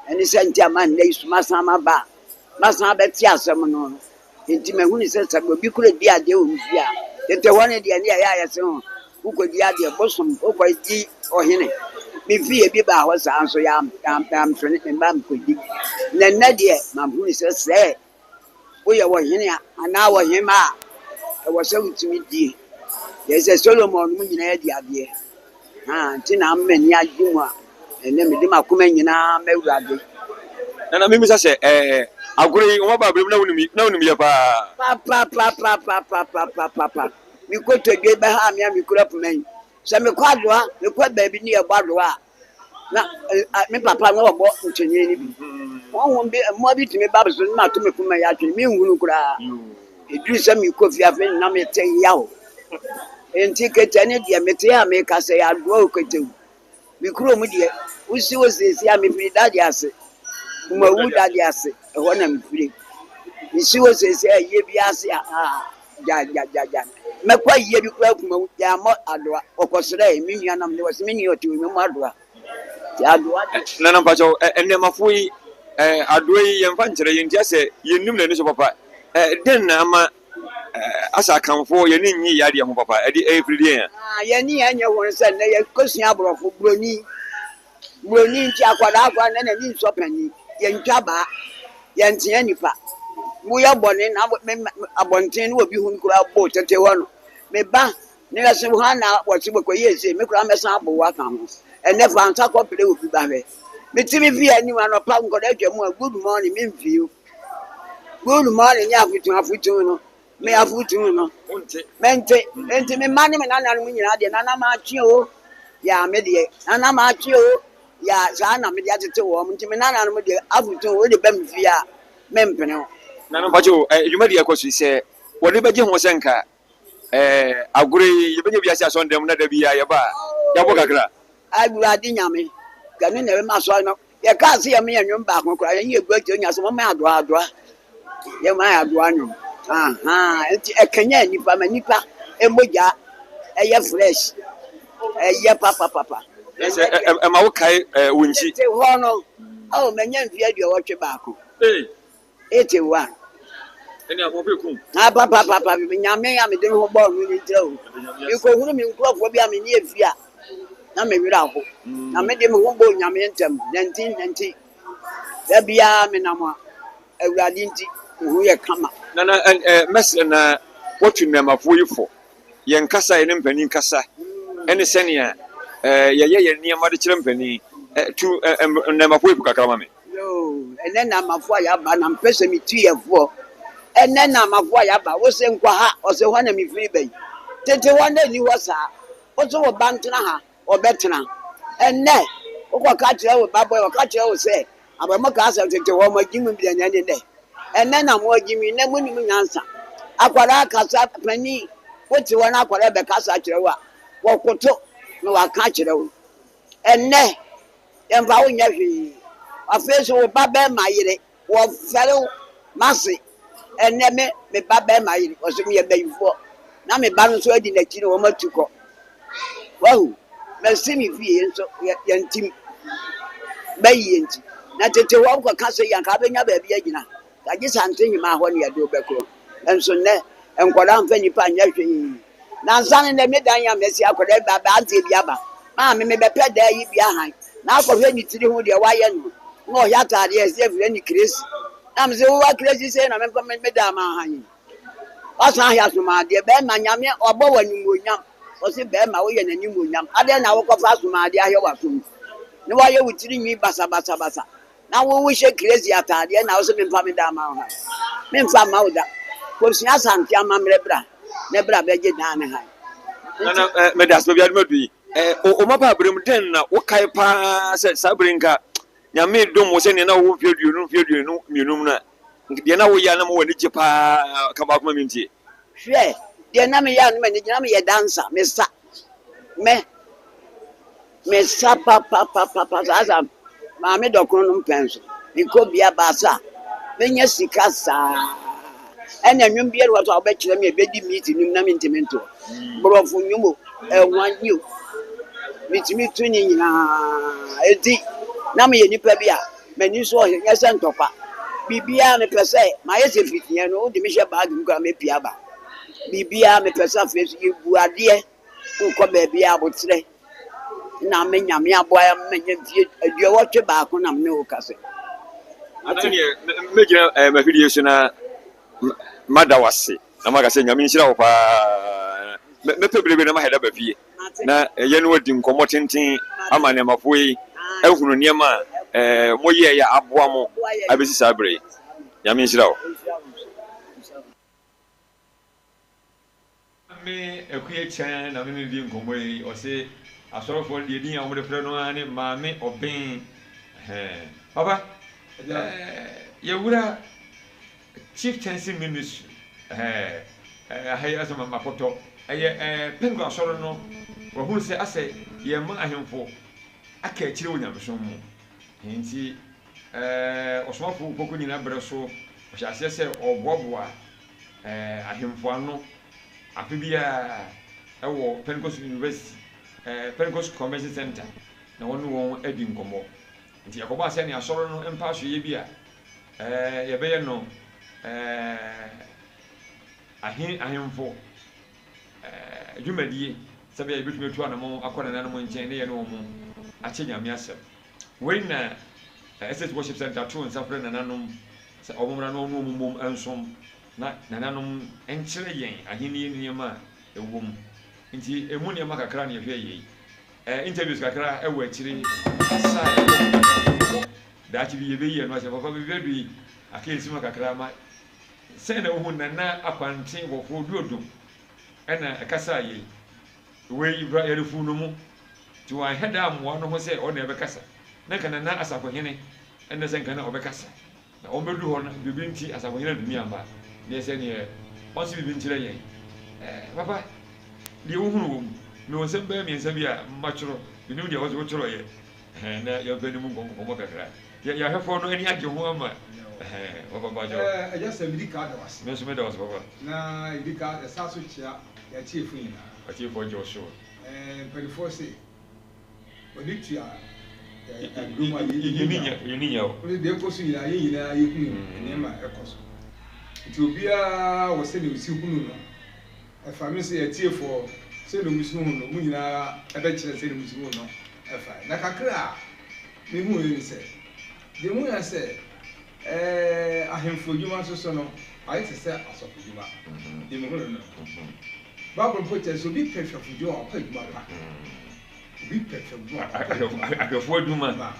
ene se ntia man ne isuma sama ba masan beti asem no enti ma hu se obi kure bi ade o bia tete woni de ne ya se ho ukodi ade bosom ukodi ohene mi fie bi ba ho sa so ya am trene mbam kodi na de ma hu se wo ye wo hene ana wo hema e wo se utimi die ye se Solomon mu nyina di ade nti na mmani adwuma ene me de makoma nyina mawurade na me misa se agure o ba bele na wonum ye pa mi ko to dwe ba ha mi kura puman se me kwado ha me kwa ba bi ni e gbado ha na me papa no obo ntwenye ni bi won bi mo bi timi ba so na to me puman ya twen mi nhunu kura edu se mi ko fi afi na me te ya o enti kete ne de me te ya me ka se ya do o kete mi kuro mu de usi o se a me fi dade ase Mawu dade ase ho na mfiri isi wo sese ye bi ase ja mekwa ye bi kwa kuma ya mo adoa okosere mi nuanam ne wose mi ni otu mi mo adoa ti adoa na na mpacho enne mafo yi adoa yi yemfa nkyere ye ntia se yennim na ni so papa den na ama asa kanfo ye ni nyi yade ho papa edi efridi ya ye ni anye won se na ye kosua brofo broni nti akwada akwa na ni nso pani ye ntwaba ye ntia nipa wo ya bone na abonten wo bi hu nkura bo tete ho no me ba ne la se ho na wo ti beko ye se me kura mesan abo wa kan ho ene fa nta ko pele wo bi ba he me ti mi fi ani wa no pa nko da twa mu good morning me mfi good morning ya afutu no me afutu no mente me mani me na mu nyina de na ma atwe o ya me de na ma atwe o ya za na me de atete wo mo nti me na mu de afutu o de ba mfi a me mpene o na no mpacho edwumadi yakosu se wode beje ho senka agure yebenya biase asondem na da bia yeba yabo kakra agurade nyame ganu na ma so no ye ka se ye me anwum ba akokora ye egu ati onya so mo ma adoa ye ma adoa anwum enti ekanya nipa ma nipa emoja eye fresh eye papa yes ma wo kai wunji te ho no o menya mfi adu wotwe baako ete wa eni akope kum papa nyame ya me de ho bo no ni tira o iko hunu mi nkrofo bia me ni efia na me wira ho na me de me ho bo nyame ntem 1990 da bia me na mo awurade nti hu ye kama na mesle na wotu nemafo yifo ye nkasa ene mpani nkasa ene senia ye niamade kire mpani tu nemafo yifu kakra mame yo ene na mafo ya ba na mpese mi tu yefo ene na mafo ya ba wo se nkwa ha o se ho na mi firi bai tete wona ni wo sa o so wo bantena ha o betena ene o kwa ka kire wo baboy o ka kire wo se abamo ka asa tete wo ma gimu bi anya ne ene na mo gimi na mu ni mu nyansa akwara kasa pani woti wona akwara be kasa kire wa wo koto no wa ka kire wo ene yemfa wo nya hwi afeso wo babe mayire wo fere mase ene me babe mayire wo so me bayifo na me ba no so adi na kire wo matuko wahu me simi fie nso yantim bayi nti na tete wo ko kasa yanka benya ba bia gina kaji sante nyima ho ne yado bekro enso ne enkoda mfa nipa anya hwe na nsan ne me dan ya mesi akoda baba ante bia ba ma me bepe da yi bia han na akohwe ni tiri ho de waye no no ya tade ese fure ni kresi na mse wo wa kresi se na me pa me da ma han asa ya suma de be ma nyame obo wanimonyam o se be ma wo ye nanimonyam ade na wo kofa suma de ahye wasum ne wa ye wutiri nwi basa na wo wo she crazy atade na wo se me mfa me da ma ho me mfa ma wo da ko sia santi amamre bra ne bra beje dan ne han na me das be aduma bi o mapa brem den na wo kai pa se sabrinka nyame dom wo se ne na wo mfieduonu mienum na de na wo ya na mo wani je pa ka ba kuma mintie hwe de na me ya no me na me ye dancer me sa pa za ma me dokon no mpenso nko bia ba sa menya sika sa ena nwum bia wo to obekire me ebedi meet nim na me ntimento brofo nwumo wanyu mitimi tu ni nyina edi na me ye nipa bia mani so ohye nyesa ntopa bibia me pese ma yese fitiye no odi me hye bag nko me pia ba bibia me pese afesu yebu ade nko ba bia abotire na me nyame aboya menye vie adua wotwe baako na me wo kase atini mejina mafidi so na madawase na magase nyame nshira wo pa me pebrebe na maheda ba fie na ye no wadi nkomo tenten ama ne mafoyi ehunu niema moye ya aboa mo abesi sabre nyame nshira wo me ekuye chan na me di nkomo yi o se asorofo de din amode frɛ no ane maame oben papa ye wura chieftaincy ministry ahay asama mapoto pengo asoro no wo hu se ase ye ma ahemfo aka akire onyamesom mu nti osomafo koko nyina brɛ so ɔhyɛ sɛ ɔboaboa ahemfo ano afe bia ɛwɔ Pentecost University Pentecost Convention Center na wɔn adi nkɔmmɔ nti yakɔbɔ asɛ ne asɔre no mpa so yɛ bi a yɛbɛyɛ no ahemfo dwumadie sɛbɛ yɛbɛtumi atu anamo akɔ nananom nkyɛn ne yɛ ne wɔn akyɛ nyame asɛm wei na SS Worship Center to nsa frɛ nananom sɛ ɔmomra no ɔno ɔmomom nsom na nananom nkyerɛ yɛn ahenni nneɛma a ɛwɔ mu nti emu nneɛma kakra na yɛhwɛ yɛ interviews kakra ɛwɔ akyire asa daakye bi yɛbɛyi ɛno ahyɛ papa bi bɛdu yi akɛnsi ma kakra ma sɛ na wohu nana akwante wɔfoɔ duodum ɛna ɛkasa yɛ wei bra yɛrefu no mu nti wɔahɛ da amoa no ho sɛ ɔna ɛbɛkasa na nka nana asafohene ɛnɛ sɛ nka na ɔbɛkasa na ɔmbɛdu hɔ no bibi nti asafohene adumi amba deɛ sɛ neɛ ɔnse bibi nkyerɛ yɛn papa deɛ wohunu wɔ mu na wɔnsɛm bɛyɛ mmiɛnsa bi a mmatwerɛ binom deɛ wɔse wokyerɛ yɛ na yɛmfa no mu nkɔmmɔ kakra yɛahwɛfoɔ no ani agye ho ama papa gyɛ ɛyɛ sɛ medi ka da wase me nso meda wase papa na ɛdi ka ɛsa so kyea yɛakyiefo nyinaa akyiefo gye wo so mpanifoɔ se wɔde tua yɛninya wo wode deɛ ɛkɔ so nyinaa yɛ nyinaa yɛhunu nneɛma ɛkɔ so nti obiara wɔ sɛ ne osi hunu no ɛfa me sɛ yɛtiefoɔ sɛ ne musi hunu no mu nyinaa ɛbɛkyerɛ sɛ ne musi hunu no ɛfa na kakra a mehu yɛ ne sɛ deɛ mu yɛ sɛ ahemfo dwuma nso so no ayɛ te sɛ asɔfo dwuma deɛ mu hunu no Bible put us to be perfect for you or pay my be perfect. Ahwɛfoɔ adwuma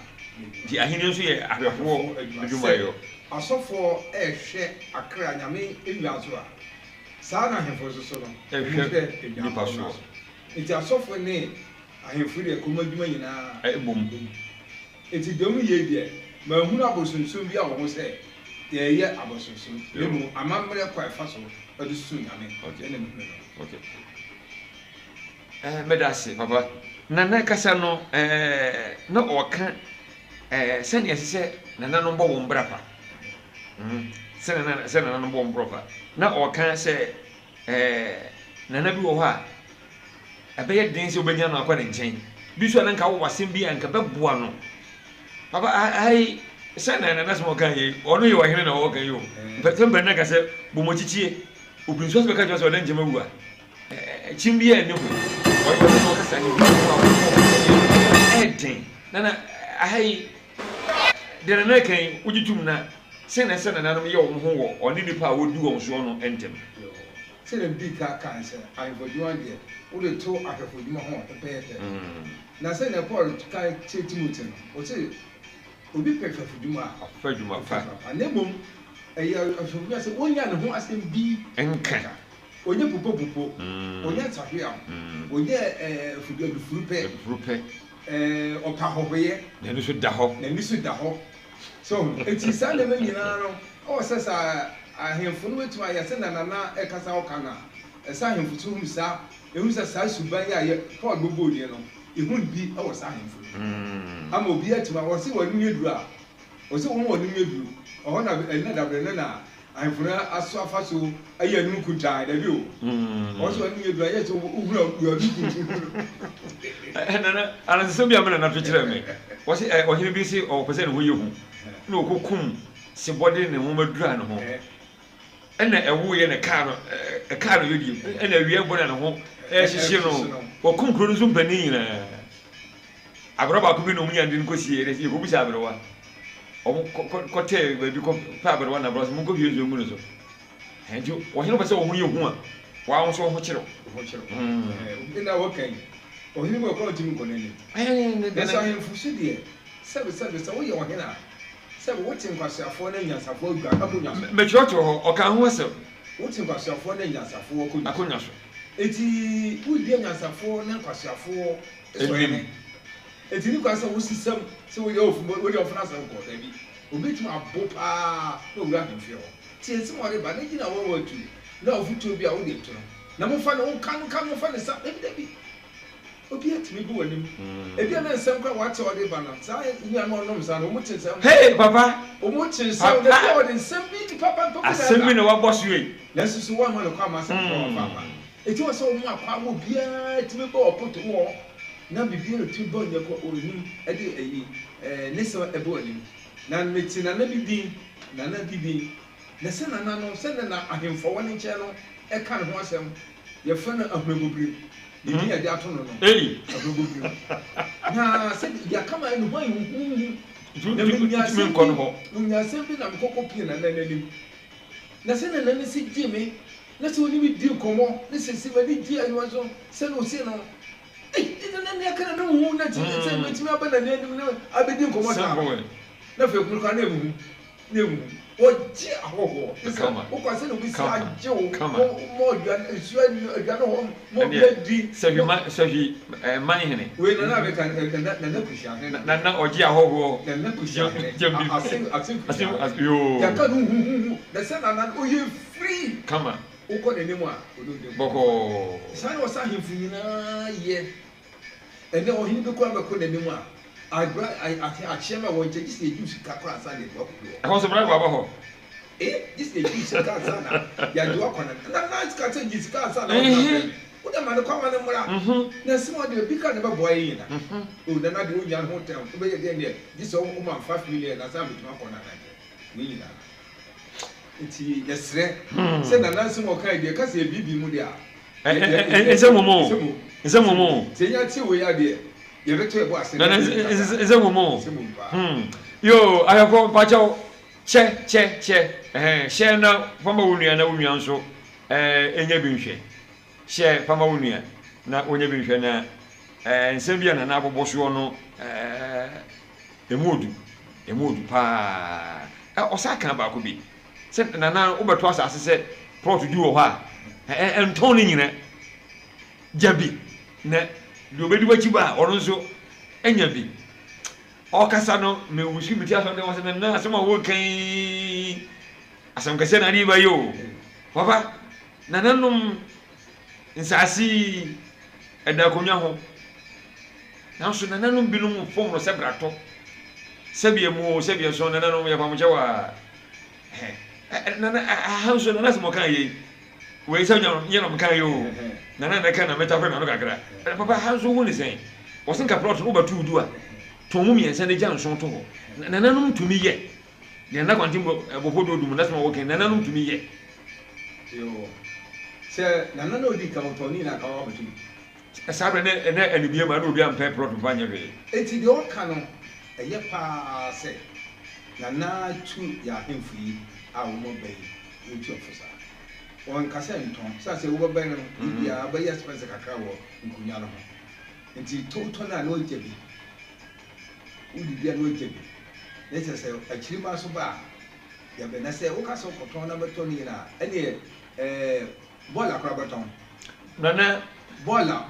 nti ahene nso yɛ ahwɛfoɔ adwuma yɛ asɔfoɔ ɛhwɛ akra nyame ewia so a saa na ahemfo so so no ɛhwɛ nipa so nti asɔfoɔ ne ahemfo deɛ kɔma adwuma nyinaa ɛbom nti dɛm yɛ deɛ ma hunu abosonsom bi a wɔn sɛ yɛyɛ abosonsom emu amammerɛ kɔ ɛfa so ɔde susu nyame ɛna mu no okay medase papa nana kasa no na ɔka sɛnea ɛsɛ nana no bɔ wɔn bra pa sɛ nana no bɔ wɔn bra pa na ɔka sɛ nana bi wɔ hɔ a ɛbɛyɛ den sɛ ɔbɛnya no akɔ ne nkyɛn bi so na nka wɔ asɛm bi a nka bɛboa no papa ai sɛ nana sɛ ɔka yɛ ɔno yɛ ɔhene na ɔka yɛ o sɛ mbɛ na ka sɛ bɔmɔkyikyie obìnrin sọ́sọ́ bẹ́ẹ̀ kájọ́ sọ ọ̀dẹ́ njẹ́ mẹ́wàá chimbi ẹ̀ ní hù ọ̀yọ́ ní wọ́n kásá ní ẹ̀ẹ́dìn nana ahayi dẹ̀rẹ̀ náà kàn wọ́n tum na sẹ́nà nanum yẹ wọ́n ho wọ̀ ọ̀ní nípa a wọ́n du wọ́n so ọ̀nà ẹ̀ntẹ̀m. sẹ́nà bí ká nsẹ́ ahemfodwuma deɛ wọ́n lè tó ahemfodwuma ho pɛpɛɛpɛ na sẹ́nà Paul ká kyerɛ Timothy no wọ́n sẹ́ obi pɛ ahemfodwuma a ahemfodwuma fa anabom ɛyɛ ahemfodwuma sɛ wonya ne ho asɛm bi nka onye pupo onye tahwea onye furu pɛ ɔpa hɔhɔyɛ n'ani so da hɔ so eti saa nneɛma nyinaa no ɔwɔ sɛ saa ahemfo no wetu ayɛ sɛ nana ɛkasa ɔka na ɛsɛ ahemfo so hum saa ehum sɛ saa suban yɛ ayɛ Paul bobo deɛ no ehun bi ɛwɔ saa ahemfo ama obi atuma wɔsi wɔn nim yɛduru a wɔsi wɔn wɔn nim yɛduru ɔhɔ na ɛna dabrɛ no na ahemfo no aso afa so ayɛ anum kutaa dabi o wɔsi wɔn nim yɛduru ayɛ sɛ ohura yɛdu kutu nana anasɛm bi amena na to kyerɛ me wɔsi ɔhene bi si ɔpɛ sɛ ne ho yɛ hu na ɔkokum sebɔde ne ho madura ne ho ɛna ɛwoyɛ ne kaa no yɛdi ɛna awia bɔ ne ho ɛhyehye no wɔkum kuro no so mpanin nyinaa aberɛ baako bi na ɔmu nyande no kɔsie yɛ yɛkɔbusa aberɛwa ɔmo kɔtɛɛ baabi kɔpɛ aberɛwa na aberɛwa sɛ monkɔ hwie so mu no so nti ɔhene pɛ sɛ ɔho yɛ hu a wɔawo nso ɔho kyerɛw ɛna wɔkan ɔhene mu ɛkɔ ɔtumi nkɔ n'anim ɛsɛ ahemfo so deɛ sɛbesɛbe sɛ woyɛ ɔhene a sɛbe wote nkwaseafoɔ no anyansafoɔ adwa akonnwa so mɛtwerɛtwerɛ hɔ ɔka ho asɛm wote nkwaseafoɔ no anyansafoɔ akonnwa so eti wodi anyansafoɔ ne nkwaseafoɔ ɛsɔhene eti ne kwa sɛ wosisɛm sɛ wode ɔfena asɛm kɔ dabi obɛtumi abo paa na owura ahemfie hɔ tie nsɛm ɔde ba ne gyina wɔwɔ atu na ɔfotuo bi a wode to no na momfa ne woka no fa ne sa dabi obi atimi bi w'anim ebi na nsɛm kwa wate ɔde ba no saa nua no ɔnom saa no ɔmo te nsɛm hey papa ɔmo te nsɛm na bi ɔde nsɛm bi papa asɛm bi na wabɔ so yi na susu wɔn ma no kwa ma asɛm kwa papa eti wɔ sɛ ɔmo akwa mo biara timi bɔ ɔpoto wɔ na bibiara timi bɔ nyɛ kɔ ɔnim ɛde ayi ne sɛ ɛbɔ ɔnim na meti na bi din na bi din na sɛ na no sɛ na ahemfo wɔ ne nkyɛn no ɛka ne ho asɛm yɛfɛ no ahurabobire ne bi yɛde ato no no ahurabobire na sɛ yɛakama ne ho ayi na munyasɛm bi na mekɔkɔ pie na n'anim na sɛ na n'ani si gye me na sɛ ɔne me di nkɔmmɔ ne sɛsi m'ani di ayiwa so sɛ na ɔse no na ne aka na ne ho na kyerɛ sɛ mɛtumi aba na ne anim na abɛdi nkɔmmɔ saa na afei kunu kwa na ɛmu ɔgye ahɔhoɔ wokɔ sɛ na obi si agye wo mɔ aduane hɔ mɔ biadi sɛhwi man hene wei nana abɛka nana kuhyia na ɔgye ahɔhoɔ nana kuhyia yɛka no huhuhu na sɛ nana ɔyɛ free kama wokɔ n'anim a bɔkɔɔ saa na ɔsa ahemfo nyinaa yɛ ɛnɛ ɔhene bi kɔ abɛkɔ n'anim a akyɛm a wɔnkyɛ gye sɛ ɛgyu sika kɔ asa ne wakɔdɔ ɛhɔ so mmerɛ baba hɔ gye sɛ ɛgyu sika asa na yɛagye wakɔ na sika sɛ gye sika asa na wode ma ne kwama no mmra na ɛsɛm ɔde obi ka ne bɛboa yɛ nyina nana de wonya ho tam wobɛyɛ deɛ neɛ gye sɛ woma 5 million na sɛ metumi akɔ nanagye ne nyinaa nti yɛserɛ sɛ nana nsɛm ɔka deɛ ka sɛ ɛbibi mu deɛ a ɛnsɛ momo sɛ ɛnya tie wei adeɛ yɛbɛto ɛbɔ ase ɛnsɛ momo yo ayɛkɔ pakyɛw kyɛ hyɛ na fama wo nua na wo nua nso ɛnya bi nhwɛ hyɛ fama wo nua na wonya bi nhwɛ na nsɛm bi a nana abobɔ soɔ no ɛmu odu paa ɔsa ka baako bi sɛ nana wobɛto asase sɛ prɔto du wɔ hɔ a ɛntɔn no nyina gya bi na deɛ obɛdi wakyi ba a ɔno nso anya bi ɔkasa no mewusu meti asɔm de wɔ sɛ nana asɛm a wɔkan asɛm kɛsɛ na ade ba yi o papa nananom nsase ɛda akonnwa ho nanso nananom binom fom no sɛ brato sɛbia mu sɛbia so nananom yɛ pamkyɛ wɔ nana aha nso nana asɛm ɔka yɛ wei sɛ nyɛnam ka yɛ o nana na ka na mɛta fɛ na no kakra papa ha nso wo ne sɛn wɔsen ka plot no wobɛto wodu a tɔn mu mmiɛnsa no gya nson to hɔ nananom tumi yɛ deɛ nna kwante bɔpɔ do dum na sɛm wɔkɛn nananom tumi yɛ sɛ nana na odi ka wɔtɔ ne na ka wɔbɛtumi saa berɛ ne ɛnɛ anibie ma na obi ampɛ plot mfa nyɛ hwee enti deɛ ɔka no ɛyɛ paa sɛ nana tu yɛ ahemfo yi a wɔn bɛyi wɔtu ɔfo saa wɔn kasa ntɔn sɛ sɛ wɔbɛbɛn no bibia bɛyɛ spɛnsɛ kakra wɔ nkonnwa no ho nti totɔ no a na ɔgya bi wodi bia na ɔgya bi ne kyerɛ sɛ akyiri ba so ba a yɛbɛ na sɛ woka sɛ kɔtɔn na bɛtɔ no nyinaa ɛneɛ bɔɔla kora bɛtɔn nana bɔɔla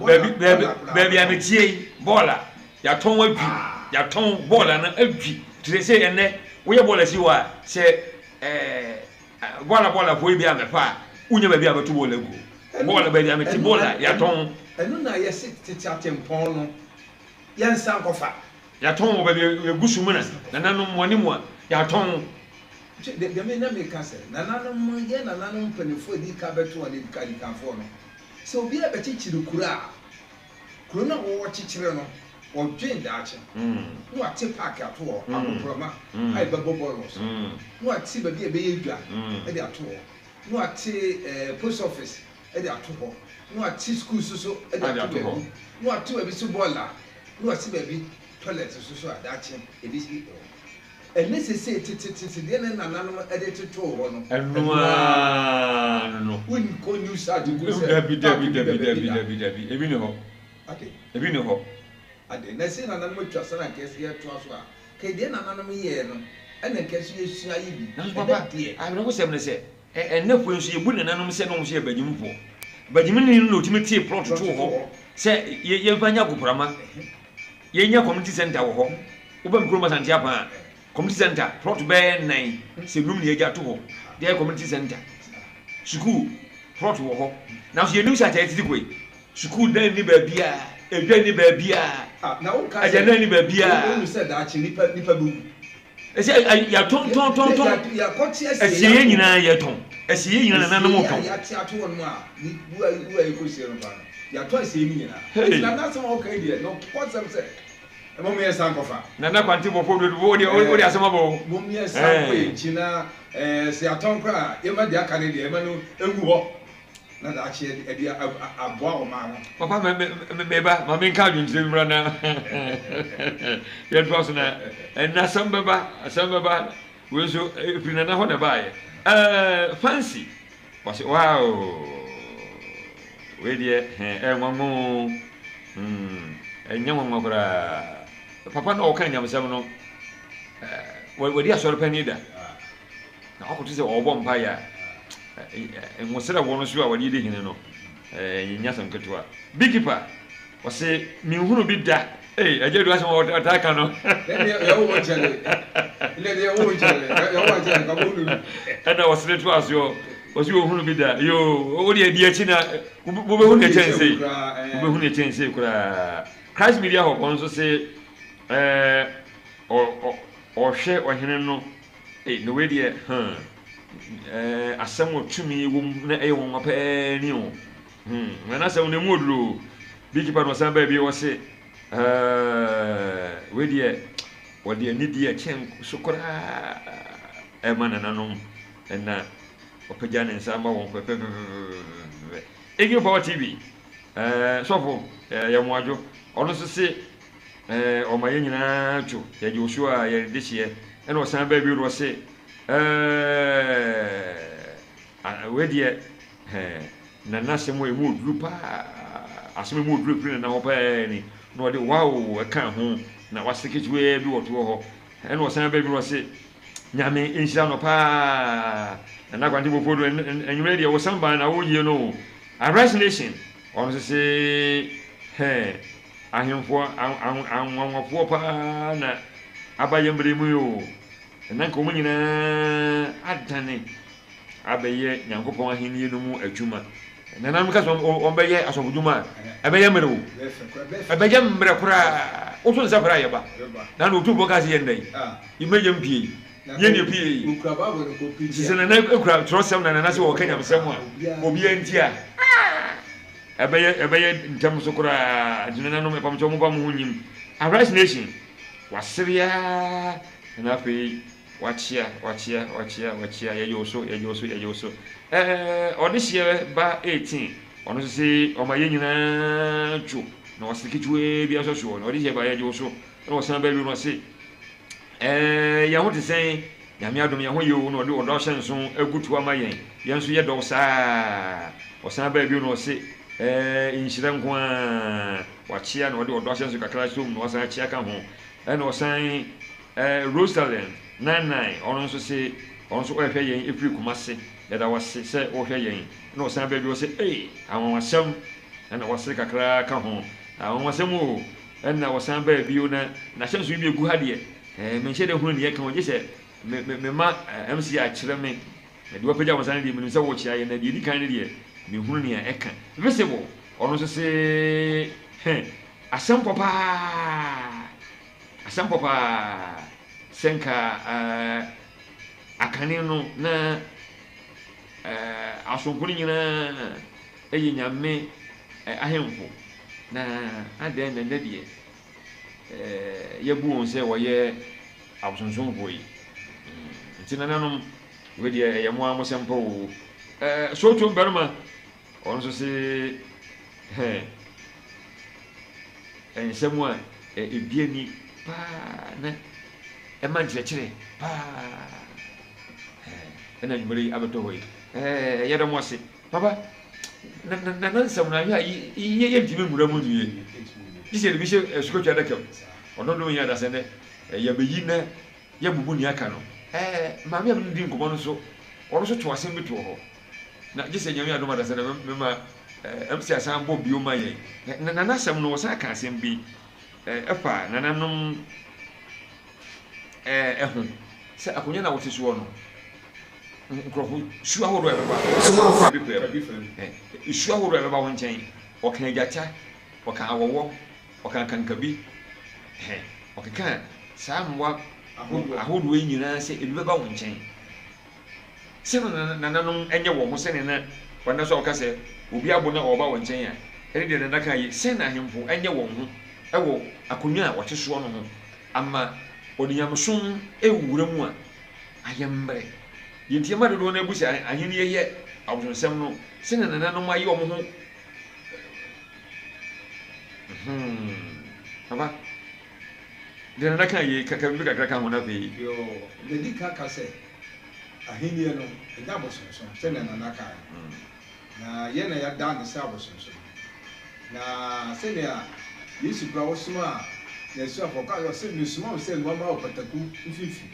baabi a metie yi bɔɔla yɛatɔn adwi yɛatɔn bɔɔla no adwi tire sɛ ɛnɛ woyɛ bɔɔla si hɔ a sɛ bɔɔla foyi bi a mɛpa a wonya baabi a bɛto bɔɔla gu bɔɔla baabi a mete bɔɔla yɛatɔn ɛno na yɛse tete atempɔn no yɛnsa nkɔfa yɛatɔn wɔ baabi yɛgu so mu na nananom wɔne mu a yɛatɔn dɛmɛ na meka sɛ nananom yɛ nananom mpanimfoɔ adi ka bɛto a ne dikafoɔ no sɛ obi a bɛkyekyere kuro a kuro no a wɔwɔ kyekyere no wɔdwen daakye na wate paaki ato hɔ agoprama a ɛbɛbɔ bɔɔlɔ so na wate baabi a ɛbɛyɛ dwa ɛde ato hɔ na wate post office ɛde ato hɔ na wate school soso ɛde ato hɔ na wate baabi so bɔɔla na wate baabi toilet soso a daakye ɛde si hɔ ɛne sese tete deɛ ne nananom ɛde toto hɔ no ɛnoa no wonkɔ news ade gu sɛ dabi ebi ne hɔ ebi ne hɔ ade na sɛ nananom atwa sɛ na nkɛse yɛtoa so a kɛdeɛ nananom yɛɛ no ɛna nkɛse yɛsua yɛ bi nanso papa awerɛ wo sɛm ne sɛ ɛnɛ po nso yɛbu nananom sɛ ne ɔm sɛ yɛ bagyimfoɔ bagyimni no na ɔtumi tie plot to hɔ sɛ yɛmfa nya agoprama yɛnya community center wɔ hɔ wobɛm kurom asante apa a community center plot bɛyɛ 9 sɛ num ne yɛgya to hɔ deɛ community center school plot wɔ hɔ nanso yɛnim sɛ akyɛ titi kɔi school dan ni baabi a edwa ni ba bia na wo ka agya ni ba bia wo say da achi nipa bu ese ya ton ya kwoti ese ye nyina ye ton ese ye nyina na mo ton ya ti ato won mu a ni bu ai ko se no ba ya to ese mi nyina na so mo ka die no what some say mo me san kofa na kwanti bo fodo wo de asema bo mo me san ko e china se aton kra e ma dia ka ne de e ma no egu ho na da achi e dia aboa o ma no papa me ba ma me ka dwun mra na ye do so na na samba we so free na ho na ba ye fancy was wow we die nwanwo nyanwo kra papa na o kan nyam sem no we dia so repani da na o ko tise o bo mpa ya nwosera wono so a wadi de hine no nya sam ketua big keeper wose mi hunu bi da ajedu asem o ta ka no ya wo chale ile ya wo chale ka bo ana wasere to aso wose wo hunu bi da yo o de adi achi na wo be hunu chense kura Christ media ho konso se o hwe ohene no no we de asem otumi wom na eyo won apa ni o na asem ne moduro big keeper no san ba bi wo se we de wode ani die chen sukura mana nanom na opaja ne nsa ma won pepe egi Power TV sofo ya moajo ono so se o ma ye nyina tu ya Joshua ya de hie na o san ba bi ro se we de na nasemo e mu duru pa asemo mu duru pri na ho pa ni no de wow e kan ho na wasekejuwe bi woto ho e no san ba bi ro se nyame enhira no pa na kwante bo fodo enwere de wo san ba na wo yie no Arise Nation on se ahemfo anwanwafo pa na abayembre mu yo na nka mo nyina adane abaye nyankopon ahenie no mu adwuma na nam ka so on beye asobuduma abaye mrewo abaye mre kura o so nsa kura ye ba na no tu boka se ye ndai imeje mpie ye ne pie ukra ba bo ko pie se na ukra trosem na na se wo kanya msem a obi antia abaye ntam so kura adina no me pamcho mo ba mo hunyim Arise Nation wasria na fe wachia ya yoso odishie ba 18 ono se o ma yenyina ju na wasikijuwe bia so so no odishie ba ya yoso no wasan ba bi no se ya ho te sen ya mi adom ya ho yewu no de odo hyenso agutu ama yen yenso ye do saa wasan ba bi no se inhira nko a wachia no de odo hyenso kakra so no wasan achia ka ho na wasan Rosaland 99 ono so se ono so hwe yen efri kumase ya da wase se o hwe yen na osan ba bi o se awon wasem na wase kakra ka ho awon wasem o na osan ba bi o na hyenso bi egu ha de me nche de hunu ne ka o je se me ma MC a kire me de wo pagya wasan de me se wo chia ye na de di kan de me hunu ne e ka visible ono so se asem papa senka akane no na asompuni nyina nyame ahemfo na ade na ndedie yebu on se woye absonsonfo yi ntina nanom we de yemo amosempo wo so to berma on so se ensemu a ebiani pa na man chire pa ena nyumuri abeto hoyi yeda mo se papa na nsam na ye ntimi mura mu duye dise bi se sukotwa da kam ono no nya da se ne ya beyi na ya bubu ni aka no ma me am ndi nkomo no so ono so twasem bi to ho na dise nyame adoma da se ne mema MC asan bo bi o ma ye na nasam no wasa aka asem bi efa nananom ehun se akonya na wote so no nkrofo shu ahoro e baba so ma fa bi pe shu ahoro e baba won chen o kan jacha ɔka awɔwɔ ɔka kankabi ɔkeka saa mmoa ahodoɔ yi nyinaa sɛ ebi bɛba wo nkyɛn sɛ nananom ɛnyɛ wɔn ho sɛne na wɔn so ɔka sɛ obi abo na ɔba wɔn nkyɛn a ɛne deɛ nana ka yi sɛ na ahemfo ɛnyɛ wɔn ho ɛwɔ akonnwa a wɔte soɔ no ho ama ɔniyamsom ɛwura mu a ayɛ mmerɛ yɛntie ma dodoɔ no abu sɛ ahene yɛ abosonsɛm no sɛ na nananom ayɛ wɔn ho Papa, deɛ nana ka yi kaka bi kakra ka ho na afei yo nadi ka sɛ ahenniɛ no ɛnyɛ abosonsom sɛnea nana ka na yɛn na yɛda ne sɛ abosonsom na sɛnea yesu kura wɔsoma a na esu afɔka yɛ sɛ mesoma sɛ nneɛma wɔ pataku mfifi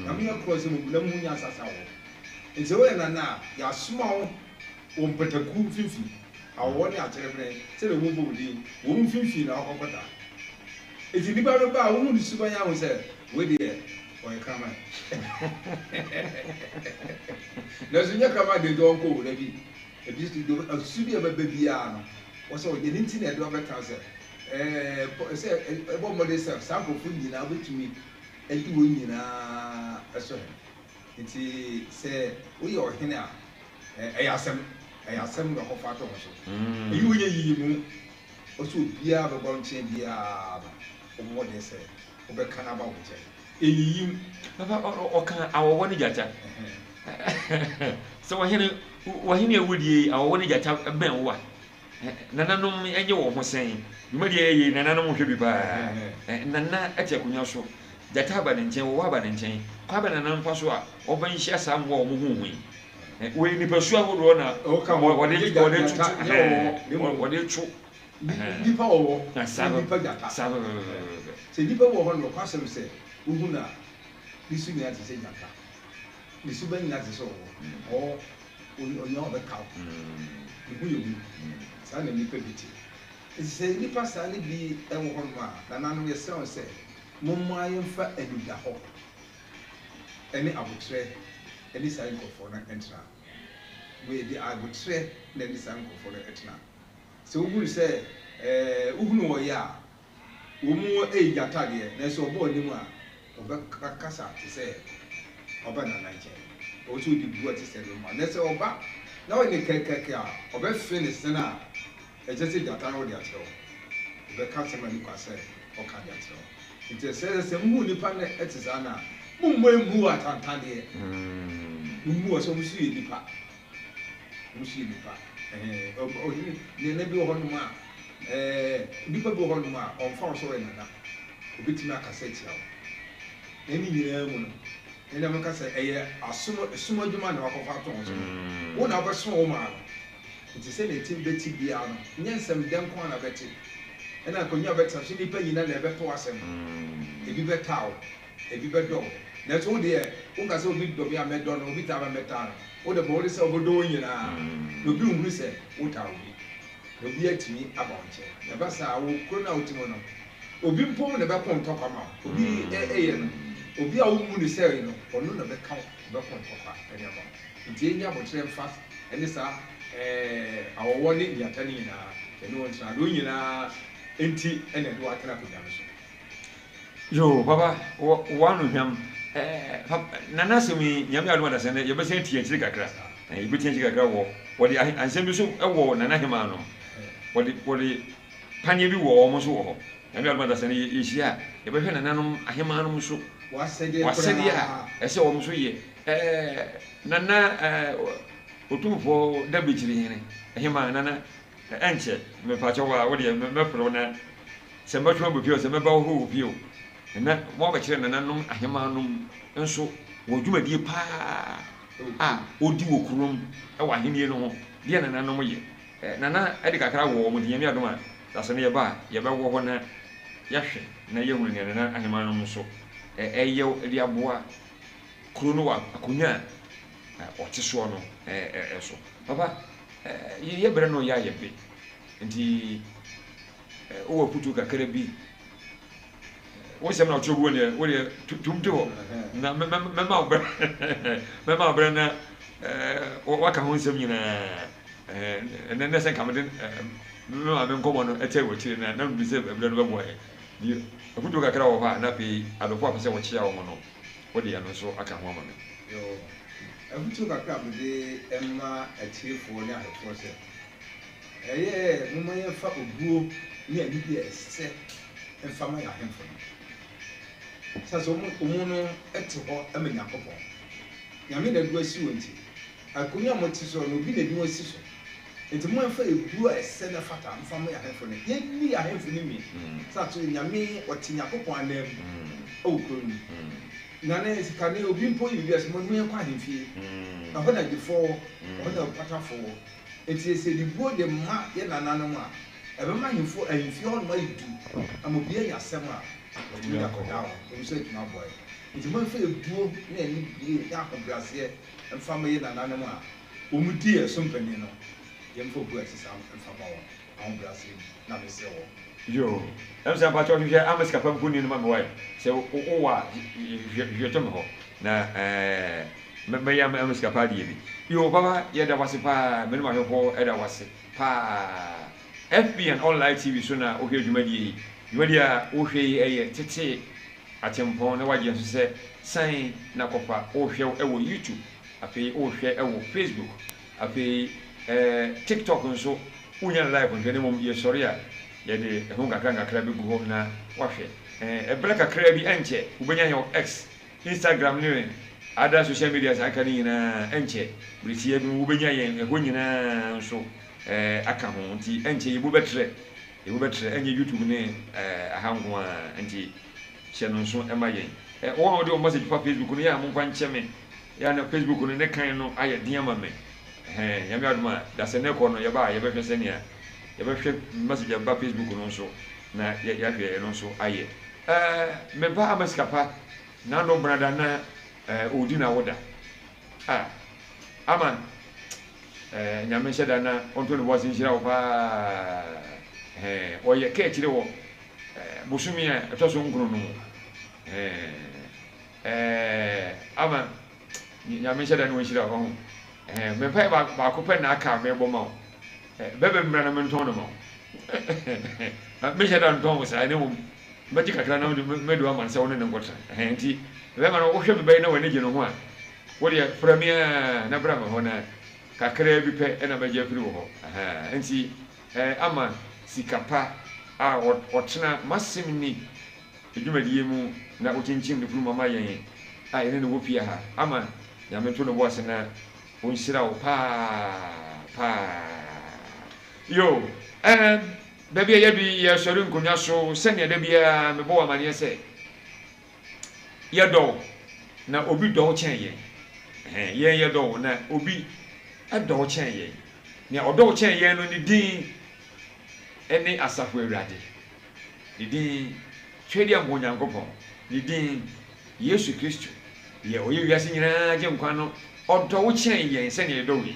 na mo yɛ korɔ sɛ mo na mo nya asasa wɔ nti wɔyɛ nana yɛasoma wɔ pataku mfifi awɔ ne akyerɛbrɛ sɛnea wɔn bɔ wodi wɔn mfifi na ɔkɔkɔta eti nipa no ba wɔn mu suba nya ho sɛ wɔde ɔyɛ kraman na so nyɛ kraman de dɔn kɔ wɔ na bi ebi asu bi a bɛbɛ biara no wɔsɛ ɔyɛ ne nti na ɛde ɔbɛka sɛ sɛ ɛbɔ mmɔde sɛ saa nkɔfo nyinaa wobɛtumi adi wɔn nyinaa ɛsɔ hɛ nti sɛ woyɛ ɔhene a ɛyɛ asɛm na ɔkɔfa atɔ ho so ɛyi wonyɛ yiyi mu ɔsɛ obiara bɛbɔ nkyɛn biara no ɔmmɔde sɛ wobɛka no aba wo nkyɛn ɛyiyim papa ɔka awɔwɔ ne gyata sɛ wɔhene awudie awɔwɔ ne gyata bɛn wo a nananom ɛnyɛ wɔn ho sɛn dwumadi ɛyɛ nananom hwɛ bi paa nana ɛte akonnwa so gyata aba ne nkyɛn wɔwɔ aba ne nkyɛn kɔ aba nanam fa so a ɔbɛnhyia saa mmoa wɔn ho ho yi wɔyɛ nipa su ahodoɔ na wɔde tu nipa wɔwɔ nipa gyata sɛ nipa wɔ hɔ no ɔkɔ asɛm sɛ wohu na ne su nyinaa te sɛ gyata ne su bɛ nyinaa te sɛ ɔwɔ ɔnya ɔbɛka wo ne ho yɛ wu saa na nipa bi te sɛ nipa saa ne bi ɛwɔ hɔ nom a nananom yɛsrɛ wo sɛ momma yɛmfa anida hɔ ɛne abotrɛ ɛne saa nkɔfoɔ no ɛntena wɔyɛde abotrɛ na ɛne saa nkɔfoɔ no ɛtena sɛ wohunu sɛ wohunu wɔyɛ a wɔn mu ɛyɛ gyata deɛ na sɛ ɔbɔ anim a ɔbɛkasa te sɛ ɔbɛ nana nkyɛn ɔwɔ sɛ ɔde bu a te sɛ no ma na sɛ ɔba na wɔne kɛkɛkɛ a ɔbɛfɛ ne sene a ɛkyɛ sɛ gyata no wɔde akyerɛ wo ɔbɛka sɛm a ne kwa sɛ ɔka de akyerɛ wo nti sɛ muhu nipa no ɛte saa no a mommɔ ɛmu atantadeɛ mommu wɔ sɛ ɔmo so yɛ nipa ɔmo so yɛ nipa nena bi wɔ hɔ nom a nipa bi wɔ hɔ nom a ɔmfa wo sɛ ɔyɛ nana obɛtumi akasa atia wo ɛne nyinaa mu no ɛnna mo kasa ɛyɛ asom adwuma na wakɔfa ato ho so wo na wobɛso wo maa no nti sɛ na ɛtim bɛti biara no nyɛ nsɛm dɛn ko na bɛte ɛna akonnwa bɛtena so nipa nyinaa na ɛbɛtɔ asɛm ebi bɛta wo ebi bɛdɔ na ɛso wo deɛ woka sɛ obi dɔ bi a mɛdɔ no obi taa mɛta no wo de bɔ wo de sɛ wobɛdɔ wo nyinaa na obi nhuru sɛ wota wo bi na obi atumi aba wo nkyɛn na ɛba saa wo kuro no a wotim no obi mpo na ɛbɛkɔ ntɔkwa ma wo obi ɛyɛ no obi a womu ne sɛ no ɔno na bɛka bɛkɔ ntɔkwa ɛne ama nti ɛnyɛ abɔkyerɛ mfa ɛne saa awɔwɔ ne nyata no nyinaa ɛne wɔ ntena do nyinaa enti ɛna ɛde watena akonnwa no so yo papa wano hwam nana asɛm yi nyame adom adasɛ no yɛbɛsɛ tie akyiri kakra yɛbɛtie akyiri kakra wɔde ansɛm bi so ɛwɔ nana hema no wɔde paneɛ bi wɔ ɔmo so wɔ hɔ nyame adom adasɛ no yɛhyia a yɛbɛhwɛ nananom ahema nom so wasɛdeɛ a ɛsɛ ɔmo so yɛ nana otumfoɔ da bɛkyiri hene ahema nana ɛnkyɛ mepakyɛ hɔ a wodeɛ mɛporɔ na sɛ mɛtoma bɛpio sɛ mɛba wo hɔ wɔ pio na mo bɛkyerɛ nananom ahemanom nso wɔ dwumadie paa a odi wɔ kurom ɛwɔ ahennie no ho deɛ nananom yɛ nana ɛde kakra wɔ ɔmo nyame adom a asɛ no yɛba a yɛbɛwɔ hɔ na yɛhwɛ na yɛhunu nea nana ahemanom nso ɛyɛ de aboa kuro no wɔ akonnwa a ɔte soɔ no ɛso papa yɛbrɛ no yɛ ayɛ be nti wowɔ putu kakra bi wosɛm na ɔtwerɛ buo deɛ wodeɛ tumte hɔ na mɛma wo brɛ na waka ho nsɛm nyinaa and then there's a comedy. No, I'm in common at table, and I don't deserve a blood boy. You put to a crowd of nappy at the purpose of what you are. What do you know? So I can woman. I put to a crowd of the Emma at here for now. Yeah, no man, fuck a group near the set and family are him for me. Such a woman at all, I mean, I mean, that was you. I couldn't have much so no be the new season. It's more for a blue as send a fat and family are him for me. Yet me, I have for me. Such a yammy or Tinaco and them. Oh, good. None is can you be put you as money and quite in fee. I heard before, what a pattern for. It is a boy the mark yet an animal. Ever mind for a if you all might do. I'm a beer as summer. You down. You say to my boy. It's more for a blue name be dark of grass here and family and animal. Dear something, you know. Young folk works and from our grass in Namisel. Yo, that's about what you hear. I'm a scapum put in my way. So, you're tomahawk. Now, maybe I'm a scapadi. Yo, Baba, yet there was a pa, minimum for Edda was a pa. FB and online TV sooner, okay, you media, okay, a tete at some point, what you say, sign Nakopa, or share our YouTube, I pay or share our Facebook, I pay TikTok and so, Union Live on Genimum, yes, sorry, yet the Hunga Granga Crabby go na wash it. A black crabby enche, Ubanya your ex, Instagram new. Other social media I can in enche, receive Ubanya and Winina so account, enche, you better, any YouTube name, a hangwa, and channel so am I. All the message for Facebook, yeah, Mumpan Chairman, Yana Facebook on the kind of I dear mamma. Yamadma, that's a neck on your bar, you better send ya. You better message about Facebook also. Na Yakia and also I. Meba Mascapa, Nano Bradana. Udina water. Aman. Nyamisha dana onto the was in Shirapa. Or your catch the war. Busumia, a tossum gruno. Aman. Nyamisha than we should have home. Me pay back open a car, Mebo. Bebe Branamantonomo. Misha than Thomas, I know. But you can't do a man so in the water. Handy. Remember, ocean bay no energy no one. What your premier Nabrama Hona, Kakare Bipe and a major flu. And see, Ama, Sikapa, or China, Massimini, the Jumadimu, Nautin the Pluma Mayan. I didn't whoop ya. Ama, Yamatuna was in a Unsirao pa. Yo, and baby, Yabi, Saloon Kunyaso, Senya Debia, Meboa Mania say. Ya do na obi do chen ye ya do na obi do chen ye na odo chen ye no ni din ene asafo awurade ni din twedi ambo nyankopon ni din Yesu Kristo ye oye wiase nyina je nkwa no odo chen ye se ne do wi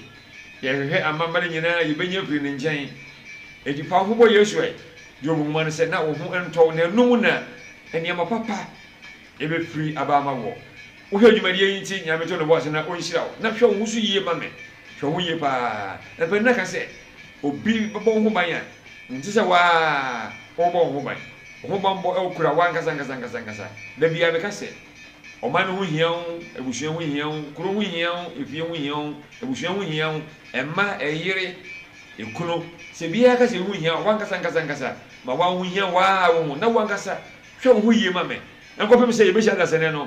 ye hwehwe amambare nyina ye benya firi ne nchen edipa ho bo Yesu e yo mu man se na wo ho ento na num na ene ma papa ebe free abama wo wo hwe dwumadi yinti nyame to no boss na onhyira na hwe wo su yie ma me hwe wo yie pa na pe na ka se obi bebo ho ban ya nti se wa obo ho ban ho ban bo e kura wan kasa da bia me ka se o man ho hian ebusuan ho hian kuro ho hian efie ho hian ebusuan ho hian emma eyire ekuno se bia ka se ho hian wan kasa ma wan ho hian wa wo na wan kasa hwe wo yie ma me Uncle Pim say, Bishop Seneno.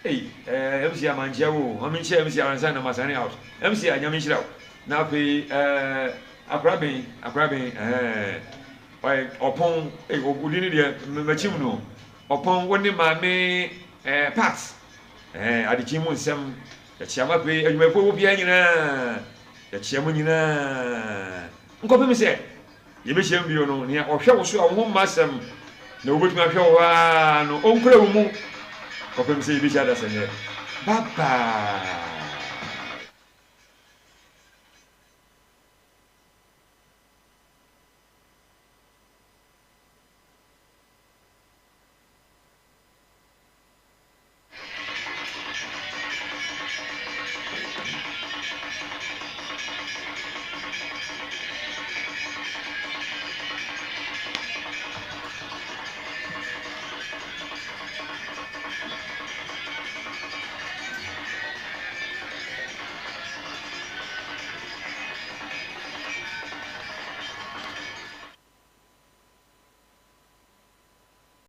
Hey, MC Amanjao, Amincha, MC Aransan, Masani out. MC Yamishra. Now pay a crabbing, upon a Udini Machimuno, upon one of my pass. At the Chimun Sam, the Chamape, and my poor pianina, the Chamunina. Uncle Pim said, Yabisham, you know, near or show so a home massam. No good my show, no uncle, Copem say, Bishop, Papa.